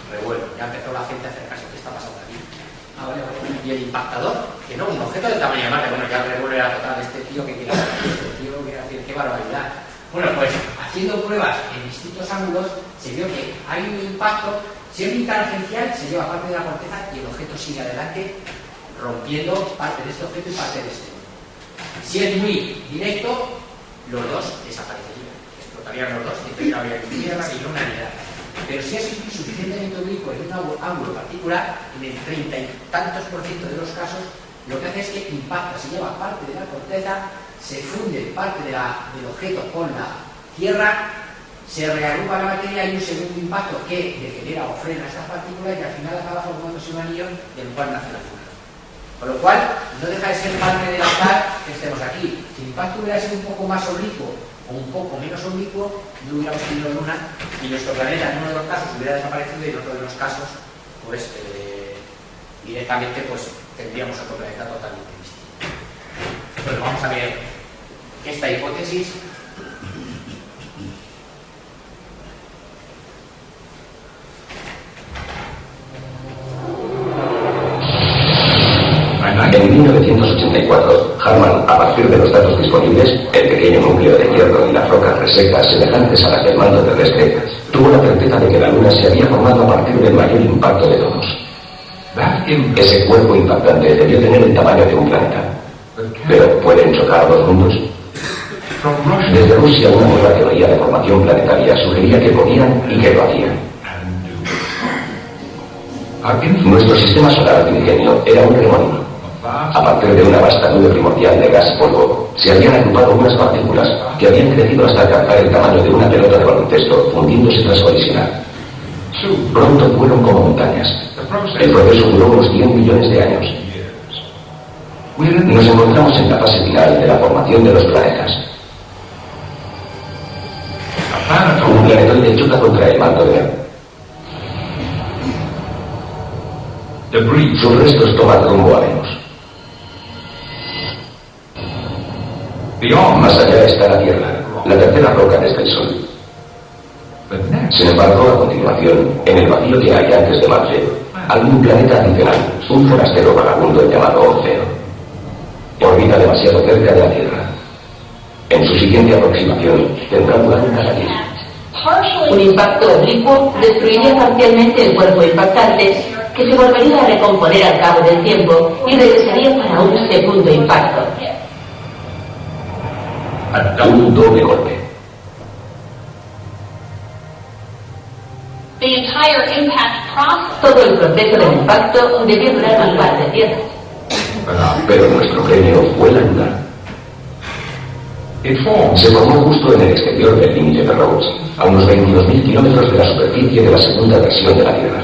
Revuelo, ya empezó la gente a acercarse, ¿qué está pasando aquí? Ah, vale, vale. Y el impactador, que no, un objeto del tamaño de Marte. Bueno, ya el revuelo era total, este tío que quiere hacer, qué barbaridad. Bueno, pues haciendo pruebas en distintos ángulos, se vio que hay un impacto, si es muy tangencial, se lleva parte de la corteza y el objeto sigue adelante, rompiendo parte de este objeto y parte de este. Si es muy directo, los dos desaparecerían, explotarían los dos, y entonces no habría ni tierra ni luna ni nada. Pero si es suficientemente oblicuo en un ángulo particular, en el 30 y tantos % de los casos, lo que hace es que impacta, se lleva parte de la corteza, se funde parte del objeto con la Tierra, se reagrupa la materia y un segundo impacto que degenera o frena estas partículas y al final acaba formándose un anillo del cual nace la Luna. Con lo cual, no deja de ser parte del azar que estemos aquí. Si el impacto hubiera sido un poco más oblicuo o un poco menos oblicuo, no hubiéramos tenido Luna y nuestro planeta en uno de los casos hubiera desaparecido y en otro de los casos, pues directamente pues tendríamos otro planeta totalmente distinto. Pues vamos a ver esta hipótesis. En 1984, Harman, a partir de los datos disponibles, el pequeño núcleo de hierro y las rocas resecas semejantes a las del manto terrestre, tuvo la certeza de que la Luna se había formado a partir del mayor impacto de todos. Ese cuerpo impactante debió tener el tamaño de un planeta. Pero ¿pueden chocar dos mundos? Desde Rusia, una nueva teoría de formación planetaria sugería que podían y que lo hacían. Nuestro sistema solar primigenio era un remolino. A partir de una vasta nube primordial de gas y polvo, se habían agrupado unas partículas que habían crecido hasta alcanzar el tamaño de una pelota de baloncesto, fundiéndose tras colisionar. Pronto fueron como montañas. El proceso duró unos 100 millones de años. Nos encontramos en la fase final de la formación de los planetas. Un planetoide choca contra el manto de Sus restos toman rumbo a Venus. Más allá está la Tierra, la tercera roca desde el Sol. Sin embargo, a continuación, en el vacío que hay antes de Marte, hay un planeta adicional, un forastero vagabundo llamado Orfeo. Orbita demasiado cerca de la Tierra. En su siguiente aproximación, tendrá lugar un cataclismo. Un impacto oblicuo destruiría parcialmente el cuerpo impactante, que se volvería a recomponer al cabo del tiempo y regresaría para un segundo impacto. Un doble golpe. Todo el proceso del impacto debió durar un par de días. Pero nuestro premio fue la Luna. Se formó justo en el exterior del límite de Rhodes, a unos 22.000 kilómetros de la superficie de la segunda versión de la Tierra.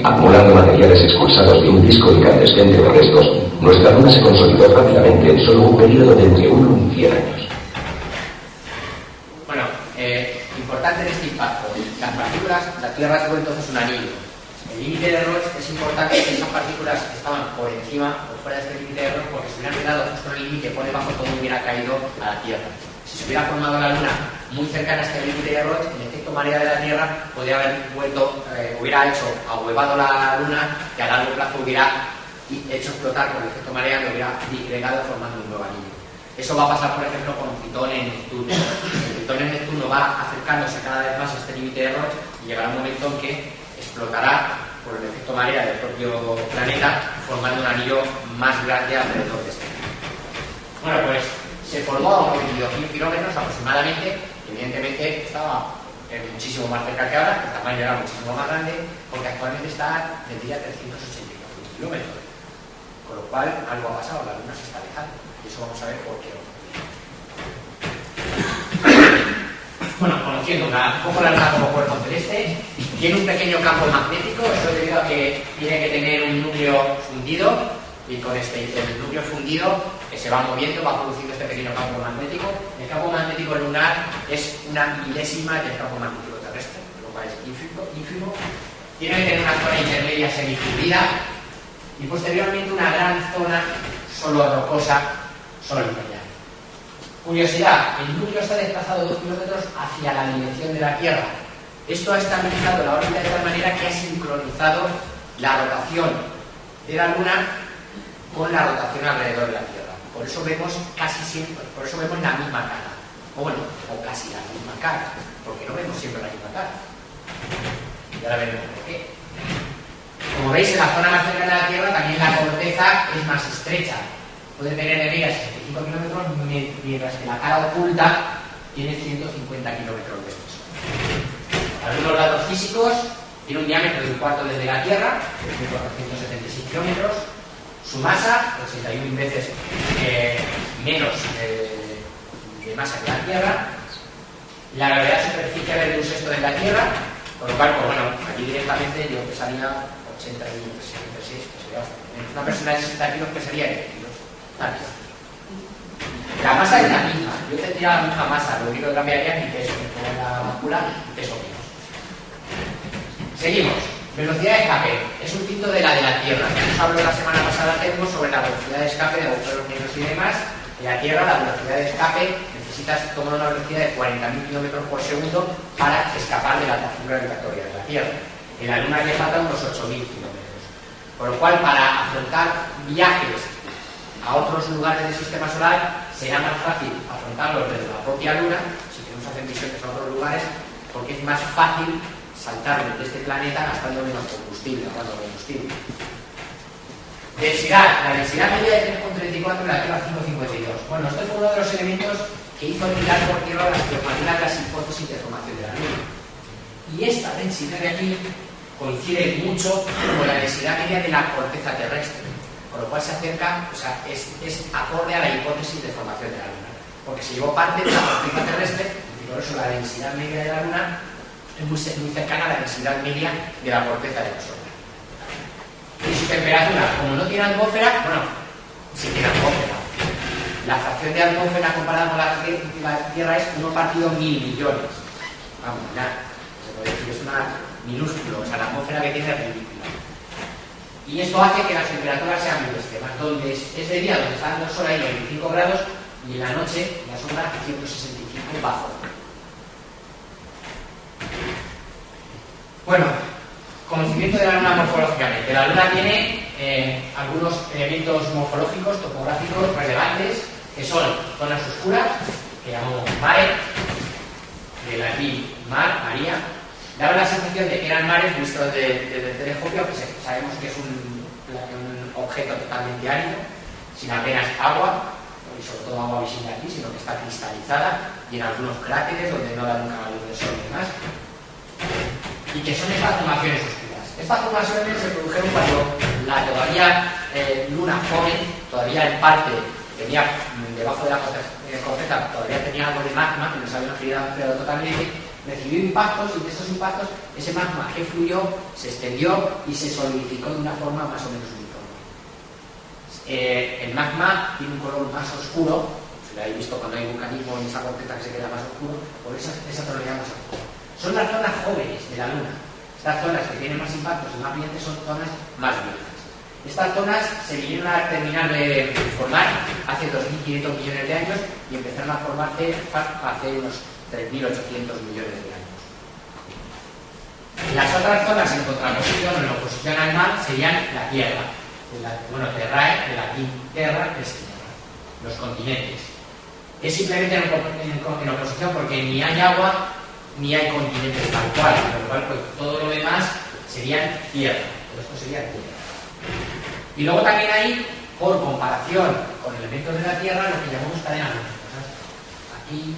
Acumulando materiales expulsados de un disco incandescente de restos, nuestra Luna se consolidó rápidamente en solo un periodo de entre 1 y 100 años. Bueno, importante en este impacto. Las partículas, la Tierra se vuelve entonces un anillo. El límite de Rhodes es importante que esas partículas estaban por encima o fuera de este límite de Rhodes, porque si hubieran quedado justo en el límite por debajo, todo hubiera caído a la Tierra. Si se hubiera formado la Luna muy cercana a este límite de Rhodes, el efecto marea de la Tierra podría haber hubiera hecho ahuevado la Luna, que a largo plazo hubiera hecho explotar con el efecto marea, que hubiera disgregado formando un nuevo anillo. Eso va a pasar, por ejemplo, con Plutón en Neptuno. El Plutón en Neptuno va acercándose cada vez más a este límite de Rhodes y llegará un momento en que explotará por el efecto marea del propio planeta, formando un anillo más grande alrededor de este. Bueno, pues se formó a unos 22.000 kilómetros aproximadamente. Evidentemente estaba muchísimo más cerca que ahora, el tamaño era muchísimo más grande, porque actualmente está del día 384 kilómetros. Con lo cual, algo ha pasado, la Luna se está alejando. Y eso vamos a ver por qué. Bueno, conociendo un poco la Luna como cuerpo celeste, tiene un pequeño campo magnético, eso debido a que tiene que tener un núcleo fundido, y con el núcleo fundido que se va moviendo, va produciendo este pequeño campo magnético. El campo magnético lunar es una milésima del campo magnético terrestre, lo cual es ínfimo. Tiene que tener una zona intermedia semifundida y posteriormente una gran zona solo rocosa, solo impermeable. Curiosidad, el núcleo está desplazado 2 kilómetros hacia la dirección de la Tierra. Esto ha estabilizado la órbita de tal manera que ha sincronizado la rotación de la Luna con la rotación alrededor de la Tierra. Por eso vemos casi siempre, por eso vemos la misma cara. O bueno, o casi la misma cara, porque no vemos siempre la misma cara. Y ahora veremos por qué. Como veis, en la zona más cercana de la Tierra también la corteza es más estrecha. Puede tener de media 65 kilómetros, mientras que la cara oculta tiene 150 kilómetros de espesor. Algunos datos físicos: tiene un diámetro de un cuarto desde la Tierra, 476 kilómetros. Su masa, 81 veces menos de masa que la Tierra. La gravedad superficial es de un sexto de la Tierra, con lo cual, pues bueno, aquí directamente yo pesaría 86, que sería bastante menos. Una persona de 60 kilos pesaría 10 kilos. La masa es la misma, yo tendría la misma masa, lo único que cambiaría es mi peso, como la muscular y peso menos. Seguimos. Velocidad de escape. Es un tinto de la Tierra. Nos habló la semana pasada sobre la velocidad de escape de agujeros negros y demás. En la Tierra la velocidad de escape necesitas tomar una velocidad de 40.000 kilómetros por segundo para escapar de la atracción gravitatoria de la Tierra. En la Luna le faltan unos 8.000 kilómetros. Por lo cual, para afrontar viajes a otros lugares del sistema solar, será más fácil afrontarlos desde la propia Luna, si queremos hacer misiones a otros lugares, porque es más fácil saltar de este planeta gastando menos combustible, ahorrando combustible. Densidad. La densidad media de 3,34 en la Tierra 5,52. Bueno, este fue uno de los elementos que hizo tirar por tierra las teorías de las hipótesis de formación de la Luna. Y esta densidad de aquí coincide mucho con la densidad media de la corteza terrestre, con lo cual se acerca, o sea, es acorde a la hipótesis de formación de la Luna, porque se llevó parte de la corteza terrestre y por eso la densidad media de la Luna es muy cercana a la densidad media de la corteza de la Sol. Y su temperatura, como no tiene atmósfera, bueno, sí tiene atmósfera. La fracción de atmósfera comparada con la Tierra es 1 partido 1.000 millones. Vamos, ya, se puede decir, es una minúsculo, o sea, la atmósfera que tiene es ridícula. Y esto hace que las temperaturas sean muy extremas, donde es de día, donde está dando el sol ahí 25 grados, y en la noche la sombra 165 bajo. Bueno, conocimiento de la Luna morfológicamente. La Luna tiene algunos elementos morfológicos, topográficos relevantes, que son zonas oscuras, que llamamos mare, de latín mar, María. Daba la sensación de que eran mares vistos desde el telescopio, que sabemos que es un objeto totalmente árido, sin apenas agua, y sobre todo agua visible aquí, sino que está cristalizada, y en algunos cráteres donde no da nunca la luz del sol y demás. Y que son estas formaciones oscuras. Estas formaciones se produjeron cuando la todavía luna joven, todavía en parte tenía debajo de la corteza, todavía tenía algo de magma que no se había enfriado totalmente, recibió impactos, y de esos impactos ese magma que fluyó se extendió y se solidificó de una forma más o menos uniforme. El magma tiene un color más oscuro, si lo habéis visto cuando hay vulcanismo en esa corteza que se queda más oscuro, por esa tonalidad más oscura. Son las zonas jóvenes de la Luna. Estas zonas que tienen más impactos y más brillantes son zonas más viejas. Estas zonas se vinieron a terminar de formar hace 2.500 millones de años y empezaron a formarse hace unos 3.800 millones de años. Las otras zonas en contraposición o en oposición al mar serían la Tierra. Terrae, de latín terra, que es tierra. Los continentes. Es simplemente en oposición porque ni hay agua ni hay continentes tal cual, con lo cual pues, todo lo demás serían tierra. Todo esto sería tierra. Y luego también hay, por comparación con elementos de la Tierra, lo que llamamos cadenas montañosas. Aquí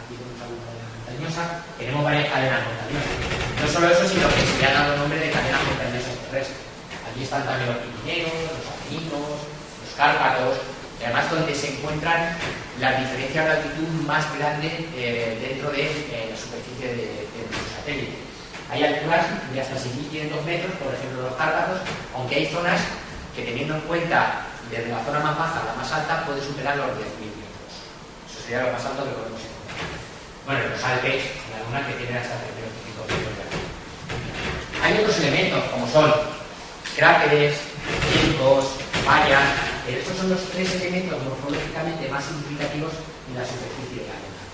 tenemos alguna cadena montañosa, tenemos varias cadenas montañosas. No solo eso, sino que se le ha dado el nombre de cadenas montañosas terrestres. Aquí están también los Pirineos, los Apeninos, los Cárpatos, y además donde se encuentran las diferencias de altitud más grandes dentro de la superficie de nuestro satélite. Hay alturas de hasta 6.500 metros, por ejemplo los Cárpatos, aunque hay zonas que, teniendo en cuenta desde la zona más baja a la más alta, puede superar los 10.000 metros. Eso sería lo más alto que podemos encontrar. Bueno, los Alpes, en la Luna, que tienen hasta 3.500 metros de altura. Hay otros elementos, como son cráteres, surcos, vallas. Estos son los tres elementos morfológicamente más significativos en la superficie de la Luna.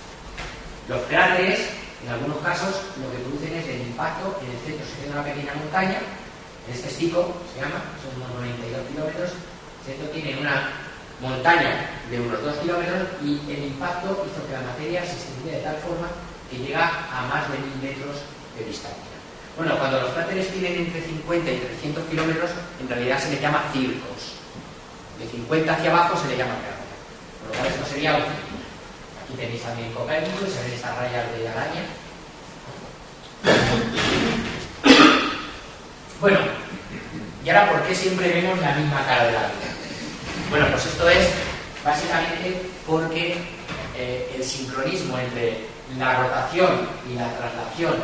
Los cráteres, en algunos casos, lo que producen es el impacto. En el centro se tiene una pequeña montaña, en este estico se llama, son unos 92 kilómetros. El centro tiene una montaña de unos 2 kilómetros y el impacto hizo que la materia se extendiera de tal forma que llega a más de 1.000 metros de distancia. Bueno, cuando los cráteres tienen entre 50 y 300 kilómetros, en realidad se les llama circos. De 50 hacia abajo se le llama cráter. Por lo cual esto sería un círculo. Aquí tenéis también Copérnico y se ven estas rayas de araña. Bueno, y ahora, ¿por qué siempre vemos la misma cara de la Luna? Bueno, pues esto es básicamente porque el sincronismo entre la rotación y la traslación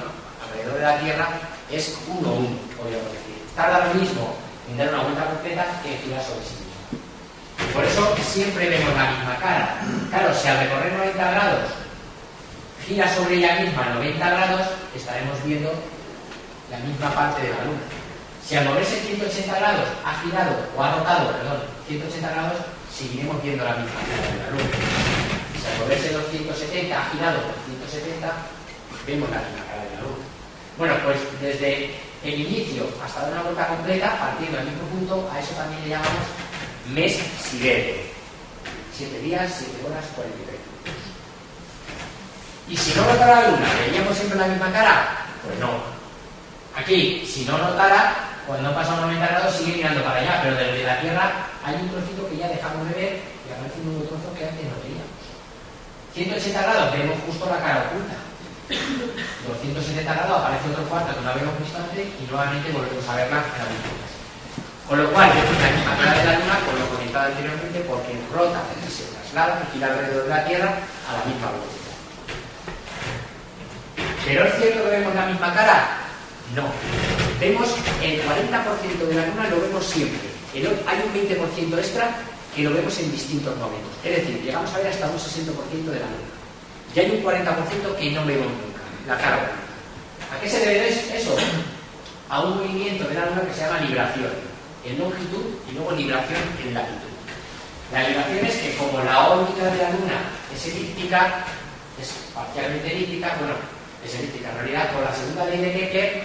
alrededor de la Tierra es 1:1, podríamos decir. Tarda lo mismo en dar una vuelta completa que girar sobre sí mismo. Por eso siempre vemos la misma cara. Claro, si al recorrer 90 grados gira sobre ella misma 90 grados, estaremos viendo la misma parte de la Luna. Si al moverse 180 grados ha girado, o ha rotado, 180 grados, seguiremos viendo la misma cara de la Luna. Si al moverse 270 ha girado por 170, vemos la misma cara de la Luna. Bueno, pues desde el inicio hasta dar una vuelta completa, partiendo del mismo punto, a eso también le llamamos mes sidereal. 7 días, 7 horas, 43 minutos. Y si no notara la Luna, ¿veríamos siempre la misma cara? Pues no. Aquí, si no notara, cuando pasa 90 grados sigue mirando para allá, pero desde la Tierra hay un trocito que ya dejamos de ver y aparece un nuevo trozo que antes no veíamos. 180 grados vemos justo la cara oculta. 270 grados aparece otro cuarto que no habíamos visto antes y nuevamente volvemos a verla en la misma casa. Con lo cual, vemos la misma cara de la Luna, con lo comentado anteriormente, porque rota y se traslada y gira alrededor de la Tierra a la misma velocidad. ¿Pero es cierto que vemos la misma cara? No. Vemos el 40% de la Luna, lo vemos siempre. Hay un 20% extra que lo vemos en distintos momentos. Es decir, llegamos a ver hasta un 60% de la Luna. Y hay un 40% que no vemos nunca, la cara oculta. ¿A qué se debe eso? A un movimiento de la Luna que se llama libración. en longitud y luego libración en latitud. La libración es que como la órbita de la Luna es elíptica, es parcialmente elíptica, bueno, es elíptica en realidad, por la segunda ley de Kepler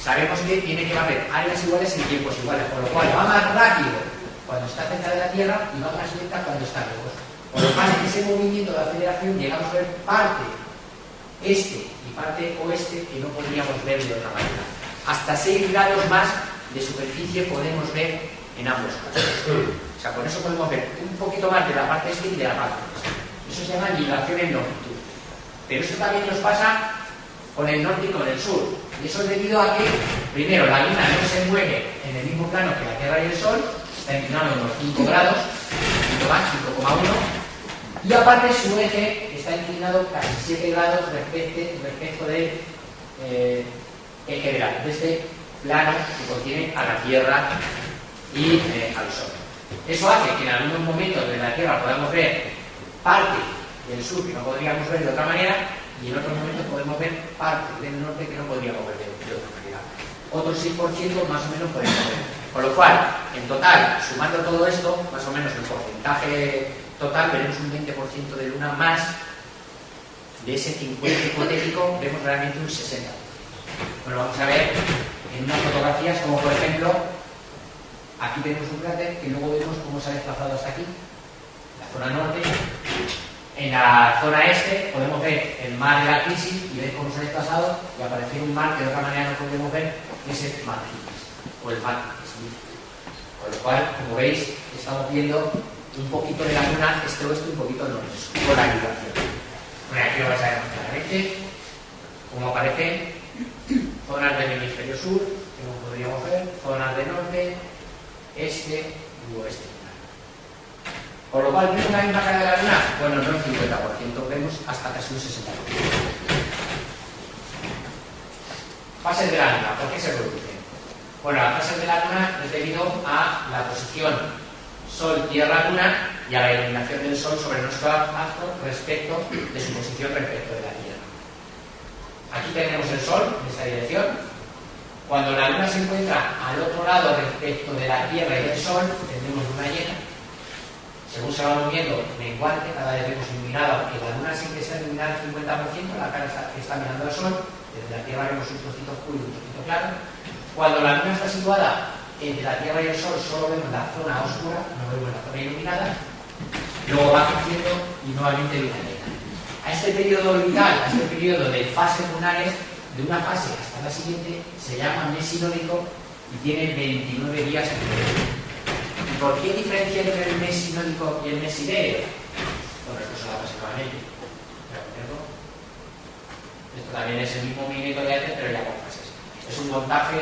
sabemos que tiene que haber áreas iguales en tiempos iguales, por lo cual va más rápido cuando está cerca de la Tierra y va más lenta cuando está lejos. Por lo cual, en ese movimiento de aceleración llegamos a ver parte este y parte oeste que no podríamos ver de otra manera. Hasta 6 grados más de superficie podemos ver en ambos casos. O sea, con eso podemos ver un poquito más de la parte este y de la parte oeste. Eso se llama libración en longitud. Pero eso también nos pasa con el norte y con el sur. Y eso es debido a que, primero, la Luna no se mueve en el mismo plano que la Tierra y el Sol, está inclinado unos 5 grados, un poquito más, 5,1, y aparte su eje está inclinado casi 7 grados respecto del eje de este plano que contiene a la Tierra y al Sol. Eso hace que en algunos momentos de la Tierra podamos ver parte del sur que no podríamos ver de otra manera, y en otros momentos podemos ver parte del norte que no podríamos ver de otra manera. Otro 6% más o menos podemos ver. Con lo cual, en total, sumando todo esto, más o menos el porcentaje total, veremos un 20% de Luna más. De ese 50 hipotético, vemos realmente un 60%. Bueno, vamos a ver en unas fotografías como, por ejemplo, aquí tenemos un cráter que luego vemos cómo se ha desplazado hasta aquí, la zona norte. En la zona este podemos ver el mar de la crisis y ver cómo se ha desplazado y aparecer un mar que de otra manera no podemos ver, que es el mar crisis, o el mar crisis. Con lo cual, como veis, estamos viendo un poquito de la Luna este-oeste, un poquito norte, con la libración. Bueno, aquí lo vais a ver más claramente cómo aparecen zonas del hemisferio sur, que no podríamos ver, zonas de norte, este y oeste. Por lo cual, ¿vemos la misma cara de la Luna? Bueno, no el 50%, vemos hasta casi un 60%. Fases de la Luna, ¿por qué se producen? Bueno, las fases de la Luna es debido a la posición Sol-Tierra-Luna y a la iluminación del Sol sobre nuestro astro respecto de su posición respecto de la Tierra. Aquí tenemos el Sol en esta dirección. Cuando la Luna se encuentra al otro lado respecto de la Tierra y del Sol, tendremos luna llena. Según se va moviendo menguante, cada vez vemos iluminada, aunque la Luna siempre está iluminada al 50%, la cara está mirando al Sol, desde la Tierra vemos un trocito oscuro y un trocito claro. Cuando la Luna está situada entre la Tierra y el Sol, solo vemos la zona oscura, no vemos la zona iluminada, luego va creciendo y nuevamente luna llena. A este periodo orbital, a este periodo de fases lunares, de una fase hasta la siguiente, se llama mes sinódico y tiene 29 días en medio. ¿Y por qué diferencia entre el mes sinódico y el mes siderio? Bueno, esto es la fase nuevamente. Esto también es el mismo movimiento de antes, pero ya con fases. Es un montaje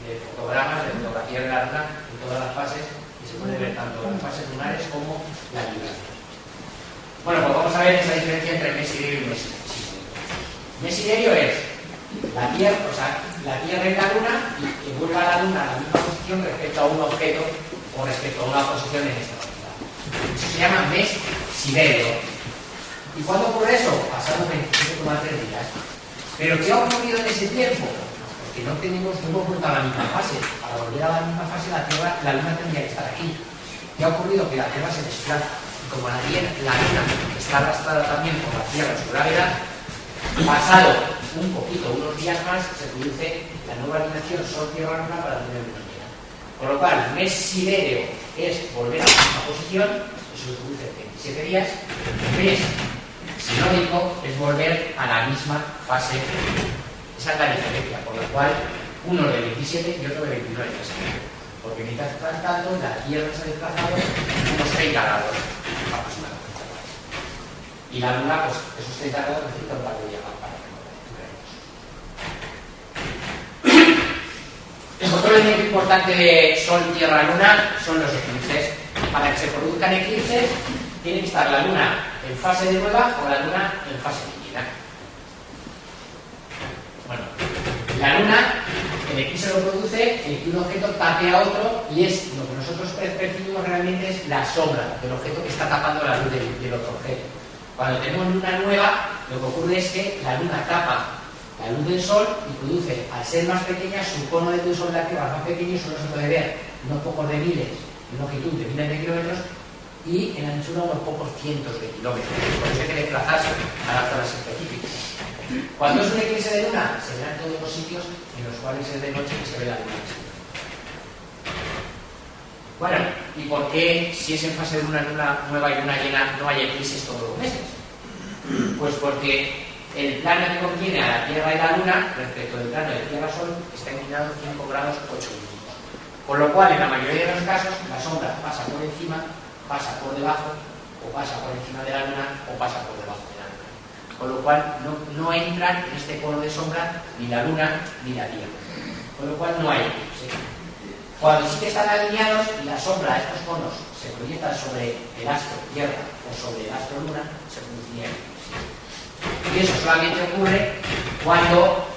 de fotogramas, de fotografías de la Luna en todas las fases, y se puede ver tanto las fases lunares como la libración. Bueno, pues vamos a ver esa diferencia entre el mes siderio y el mes sinódico. El mes siderio es la Tierra, o sea, la Tierra y la Luna, y que vuelva la Luna a la misma posición respecto a un objeto o respecto a una posición en esta unidad. Eso se llama mes siderio. ¿Y cuándo ocurre eso? Pasados 27,3 días. ¿Pero qué ha ocurrido en ese tiempo? Porque no hemos vuelto a la misma fase. Para volver a la misma fase, la Luna tendría que estar aquí. ¿Qué ha ocurrido? Que la Tierra se desplaza. Y como la Luna está arrastrada también por la Tierra en su gravedad, pasado un poquito, unos días más, se produce la nueva alineación Sol-Tierra-Luna para tener una llena. Por lo cual, mes siderio es volver a la misma posición, eso se produce en 27 días. Mes sinódico es volver a la misma fase. Esa es la diferencia, por lo cual uno de 27 y otro de 29 días. Porque mientras tanto, la Tierra se ha desplazado unos 30 grados aproximadamente. Y la Luna, pues esos 30 grados necesita un par de días más para recorrer. Otro elemento importante de Sol, Tierra, Luna son los eclipses. Para que se produzcan eclipses, tiene que estar la Luna en fase de nueva o la Luna en fase de llena. Bueno, la Luna, el eclipse lo produce el que un objeto tape a otro, y es lo que nosotros percibimos realmente es la sombra del objeto que está tapando la luz del otro objeto. Cuando tenemos luna nueva, lo que ocurre es que la Luna tapa la luz del Sol y produce, al ser más pequeña, su cono de luz sobre la Tierra es más pequeño y solo se puede ver unos pocos de miles, en longitud de miles de kilómetros, y en anchura unos pocos cientos de kilómetros. Por eso hay que desplazarse a las zonas específicas. Cuando es un eclipse de luna, se verá en todos los sitios en los cuales es de noche que se ve la luna. Bueno, ¿y por qué si es en fase de luna nueva y luna llena no hay eclipses todos los meses? Pues porque el plano que contiene a la Tierra y la Luna respecto del plano de Tierra-Sol está inclinado 5 grados 8 minutos. Con lo cual, en la mayoría de los casos, la sombra pasa por encima, pasa por debajo, o pasa por encima de la Luna, o pasa por debajo de la Luna. Con lo cual, no entran en este cono de sombra ni la Luna ni la Tierra. Con lo cual, no hay eclipse. Cuando sí que están alineados y la sombra de estos conos se proyecta sobre el astro Tierra o sobre el astro Luna, se produciría eclipse. Y eso solamente ocurre cuando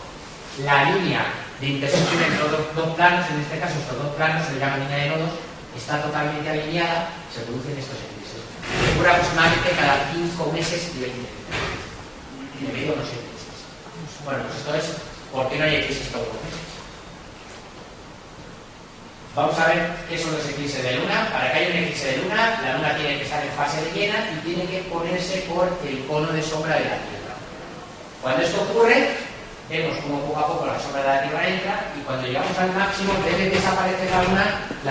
la línea de intersección entre los dos planos, en este caso estos dos planos se le llama línea de nodos, está totalmente alineada, se producen estos eclipses. Ocurre aproximadamente cada 5 meses y 20 días. Y de medio unos eclipses. Bueno, pues esto es por qué no hay eclipses todos los meses. Vamos a ver qué son los eclipses de luna. Para que haya un eclipse de luna, la luna tiene que estar en fase de llena y tiene que ponerse por el cono de sombra de la Tierra. Cuando esto ocurre, vemos como poco a poco la sombra de la Tierra entra y cuando llegamos al máximo, en vez de desaparecer la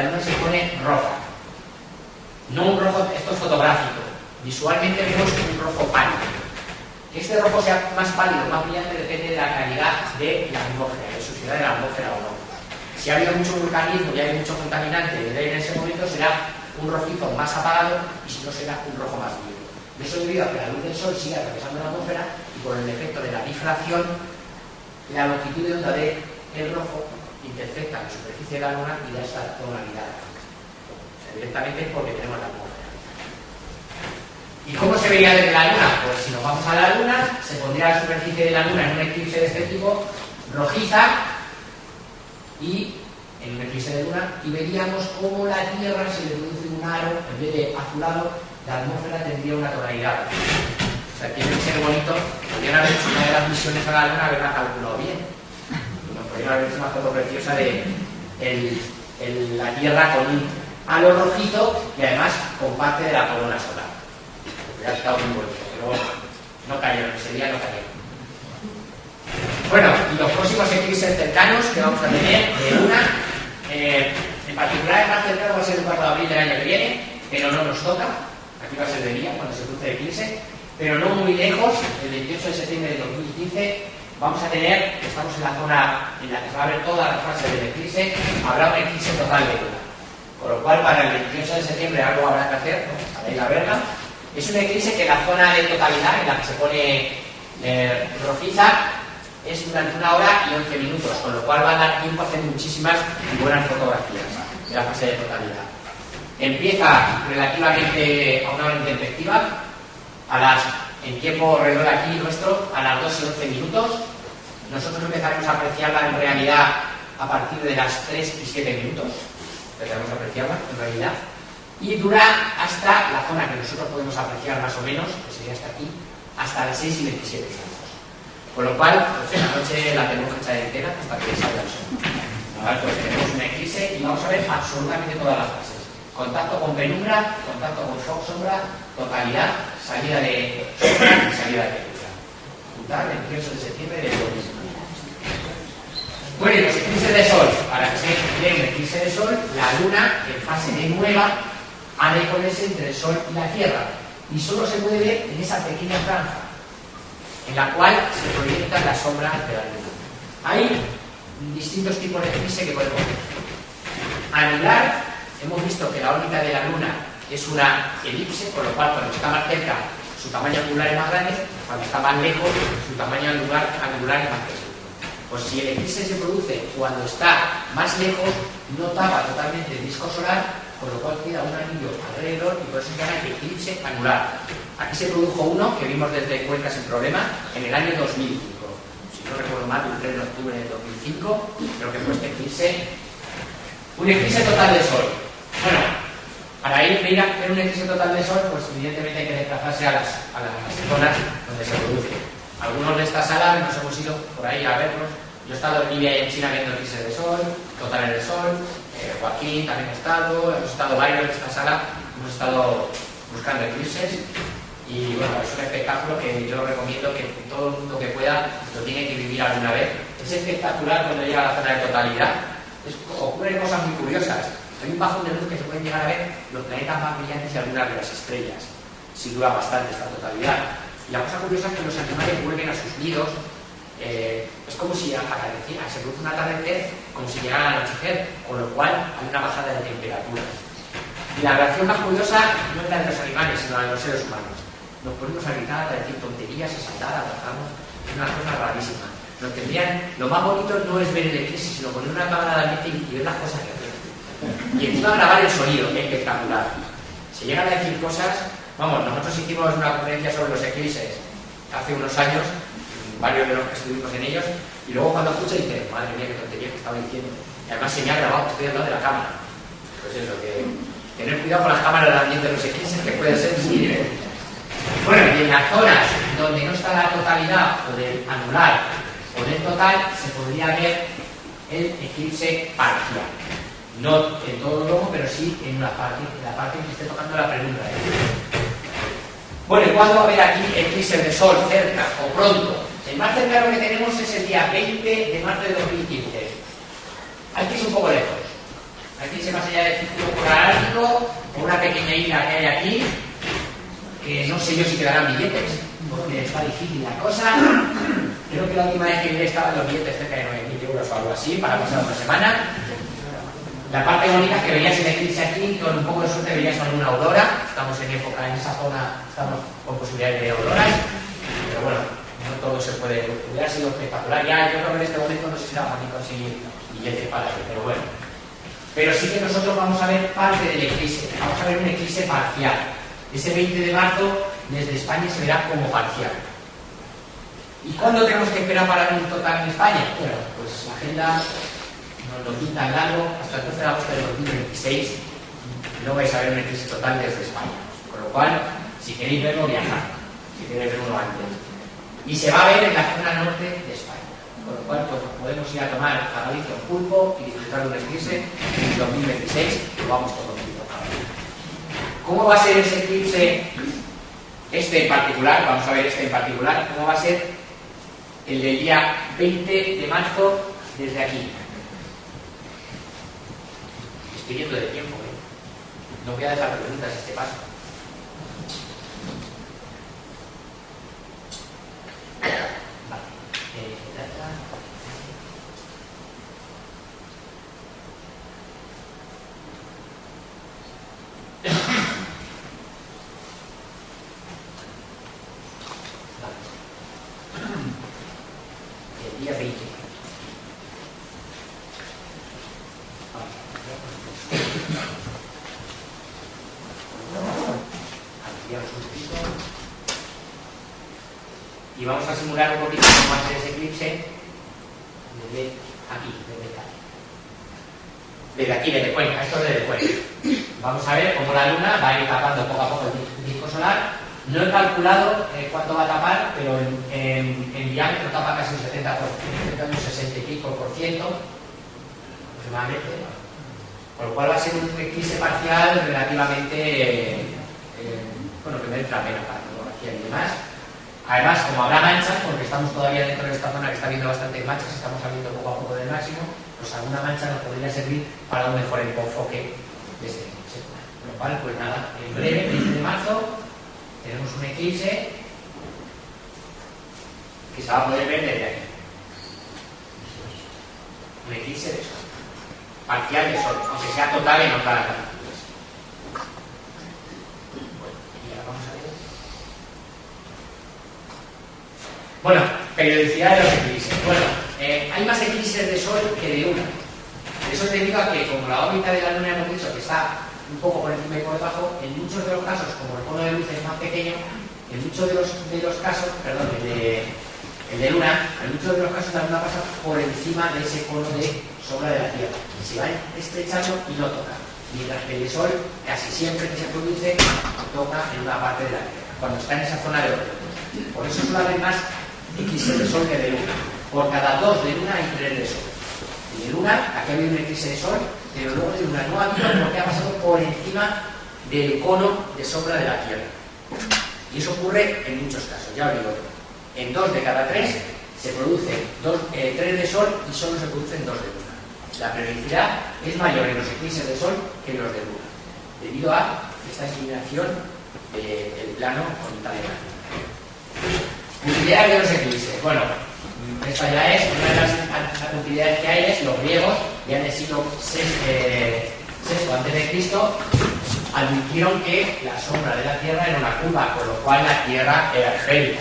luna se pone roja. No un rojo, esto es fotográfico. Visualmente vemos un rojo pálido. Que este rojo sea más pálido, más brillante, depende de la calidad de la atmósfera, de suciedad de la atmósfera o no. Si ha habido mucho vulcanismo y hay mucho contaminante de aire en ese momento, será un rojizo más apagado y si no será un rojo más vivo. Eso debido a que la luz del sol sigue atravesando la atmósfera y por el efecto de la difracción, la longitud de onda del rojo intercepta la superficie de la luna y da esta tonalidad. O sea, directamente porque tenemos la atmósfera. ¿Y cómo se vería desde la luna? Pues si nos vamos a la luna, se pondría la superficie de la luna en un eclipse de este tipo, rojiza, y en un eclipse de luna, y veríamos cómo la Tierra se le produce un aro, en vez de azulado, la atmósfera tendría una tonalidad. O sea, tiene que ser bonito. Podrían haber hecho una de las misiones a la luna, haberla calculado bien. Nos podrían haber hecho una foto preciosa de la Tierra con un halo rojizo y además con parte de la corona solar. Hubiera estado muy bonito, pero bueno, no cayeron, ese día no cayeron. Bueno, y los próximos eclipses cercanos que vamos a tener de luna, en particular el más cercano va a ser el 4 de abril del año que viene, pero no nos toca, aquí va a ser de día cuando se cruce el eclipse, pero no muy lejos, el 28 de septiembre de 2015, vamos a tener, estamos en la zona en la que se va a ver toda la fase del eclipse, habrá un eclipse total de luna. Con lo cual, para el 28 de septiembre algo habrá que hacer, ¿no? Para ir a verla. Es un eclipse que la zona de totalidad, en la que se pone rojiza, es durante 1 hora y 11 minutos, con lo cual va a dar tiempo a hacer muchísimas y buenas fotografías de la fase de totalidad. Empieza relativamente a una hora intempestiva, en tiempo alrededor aquí nuestro, a las 2 y 11 minutos. Nosotros empezaremos a apreciarla en realidad a partir de las 3 y 7 minutos. Empezaremos a apreciarla en realidad. Y dura hasta la zona que nosotros podemos apreciar más o menos, que sería hasta aquí, hasta las 6 y 27 minutos. Con lo cual, pues en la noche la tenemos hecha de entera hasta que salga el sol. Vale, pues tenemos una eclipse y vamos a ver absolutamente todas las fases. Contacto con penumbra, contacto con sombra, totalidad, salida de sombra y salida de penumbra. Juntar el 28 de septiembre de 2019. Bueno, y los eclipses de sol. Para que se dé un eclipse de sol, la luna en fase de nueva ha de ponerse entre el sol y la tierra. Y solo se puede ver en esa pequeña franja en la cual se proyecta la sombra de la luna. Hay distintos tipos de eclipse que podemos ver. Anular, hemos visto que la órbita de la luna es una elipse, con lo cual cuando está más cerca su tamaño angular es más grande, cuando está más lejos su tamaño angular es más pequeño. Pues si el eclipse se produce cuando está más lejos, no tapa totalmente el disco solar, con lo cual queda un anillo alrededor y por eso se llama eclipse anular. Aquí se produjo uno que vimos desde Cuenca sin problema en el año 2005. Si no recuerdo mal, el 3 de octubre de 2005, creo que fue este eclipse. Un eclipse total de sol. Bueno, para ir a ver un eclipse total de sol, pues evidentemente hay que desplazarse a las zonas donde se produce. Algunos de esta sala nos hemos ido por ahí a verlos. Yo he estado en Libia y en China viendo eclipses de sol, totales de sol, Joaquín también ha estado, hemos estado varios en esta sala, hemos estado buscando eclipses y bueno, es un espectáculo que yo recomiendo que todo el mundo que pueda lo tiene que vivir alguna vez. Es espectacular cuando llega a la zona de totalidad, ocurren cosas muy curiosas. Hay un bajón de luz que se pueden llegar a ver los planetas más brillantes y algunas de las estrellas, si dura bastante esta totalidad. Y la cosa curiosa es que los animales vuelven a sus nidos, es como si atardeciera, se produce un atardecer como si llegara al anochecer, con lo cual hay una bajada de temperatura. Y la reacción más curiosa no es la de los animales, sino la de los seres humanos. Nos ponemos a gritar, a decir tonterías, a saltar, a abrazarnos, es una cosa rarísima. Lo más bonito no es ver el eclipse, sino poner una cámara de ambiente y ver las cosas que hacen. Y encima grabar el sonido, espectacular. Se llegan a decir cosas, vamos, nosotros hicimos una conferencia sobre los eclipses hace unos años, varios de los que estuvimos en ellos, y luego cuando escucho dice, madre mía, qué tontería que estaba diciendo. Y además se me ha grabado, estoy hablando de la cámara. Pues eso, que tener cuidado con las cámaras de ambiente de los eclipses, que pueden ser muy divertidas. Bueno, y en las zonas donde no está la totalidad, o del anular, o del total, se podría ver el eclipse parcial. No en todo el globo, pero sí en la parte en que esté tocando la pregunta. Bueno, ¿y cuándo va a haber aquí eclipses de sol cerca o pronto? El más cercano que tenemos es el día 20 de marzo de 2015. Aquí es un poco lejos. Aquí se más allá del círculo polar ártico, o una pequeña isla que hay aquí, que no sé yo si quedarán billetes, porque está difícil la cosa. Creo que la última vez que vi estaban los billetes cerca de 9.000 euros o algo así, para pasar una semana. La parte bonita es que veías el eclipse aquí, con un poco de suerte veías alguna aurora. Estamos en época, en esa zona, estamos con posibilidades de auroras, pero bueno, no todo se puede. Hubiera sido espectacular. Ya, yo creo que en este momento no sé si era fácil conseguir billetes para eso, pero bueno. Pero sí que nosotros vamos a ver parte del eclipse, vamos a ver un eclipse parcial. Ese 20 de marzo, desde España, se verá como parcial. ¿Y cuándo tenemos que esperar para ver un total en España? Bueno, pues la agenda nos lo pinta largo, hasta el 12 de agosto de 2026 no vais a ver un eclipse total desde España. Con lo cual, si queréis verlo, viajad, si queréis verlo antes. Y se va a ver en la zona norte de España. Con lo cual, pues, podemos ir a tomar a Galicia un pulpo y disfrutar de un eclipse en 2026, lo vamos todos juntos. ¿Cómo va a ser ese eclipse, este en particular? Vamos a ver este en particular. ¿Cómo va a ser el del día 20 de marzo desde aquí? Estoy yendo de tiempo, No voy a dejar preguntas a este paso. Vale. El día 20. Y vamos a simular un poquito cómo va a ser ese eclipse desde aquí, desde aquí, desde Cuenca, esto es desde Cuenca. Vamos a ver cómo la luna va a ir tapando poco a poco el disco solar. No he calculado cuánto va a tapar, pero en diámetro tapa casi un 70%, un 60 y pico por ciento aproximadamente. Por lo cual va a ser un eclipse parcial relativamente, bueno, que merezca la pena para la fotografía y demás. Además, como habrá manchas, porque estamos todavía dentro de esta zona que está viendo bastantes manchas, estamos saliendo poco a poco del máximo, pues alguna mancha nos podría servir para un mejor enfoque de este eclipse. Con lo cual, pues nada, en breve, 20 de marzo, tenemos un eclipse que se va a poder ver desde aquí. Un eclipse de sol. Parcial de sol, aunque sea total en otra latitudes. Bueno, periodicidad de los eclipses. Bueno, hay más eclipses de sol que de luna. Eso es debido a que, como la órbita de la luna hemos dicho que está un poco por encima y por debajo, en muchos de los casos, como el cono de luz es más pequeño, en muchos de los casos, perdón, el de luna, en muchos de los casos la luna pasa por encima de ese cono de sombra de la Tierra. Se va estrechando y no toca. Mientras que el de sol, casi siempre que se produce, toca en una parte de la Tierra, cuando está en esa zona de órbita. Por eso suele haber más eclipses de sol que de luna. Por cada 2 de luna hay 3 de sol. Y de luna, aquí ha habido un eclipse de sol pero luego de luna no ha habido porque ha pasado por encima del cono de sombra de la Tierra. Y eso ocurre en muchos casos, ya os digo. En 2 de cada 3 se producen 3 de Sol y solo se producen 2 de Luna. La periodicidad es mayor en los eclipses de Sol que en los de Luna, debido a esta inclinación del plano orbital. Utilidades de los eclipses. Bueno, esta ya es una de las utilidades que hay. Es los griegos, ya en el siglo VI a.C., advirtieron que la sombra de la Tierra era una curva, con lo cual la Tierra era esférica.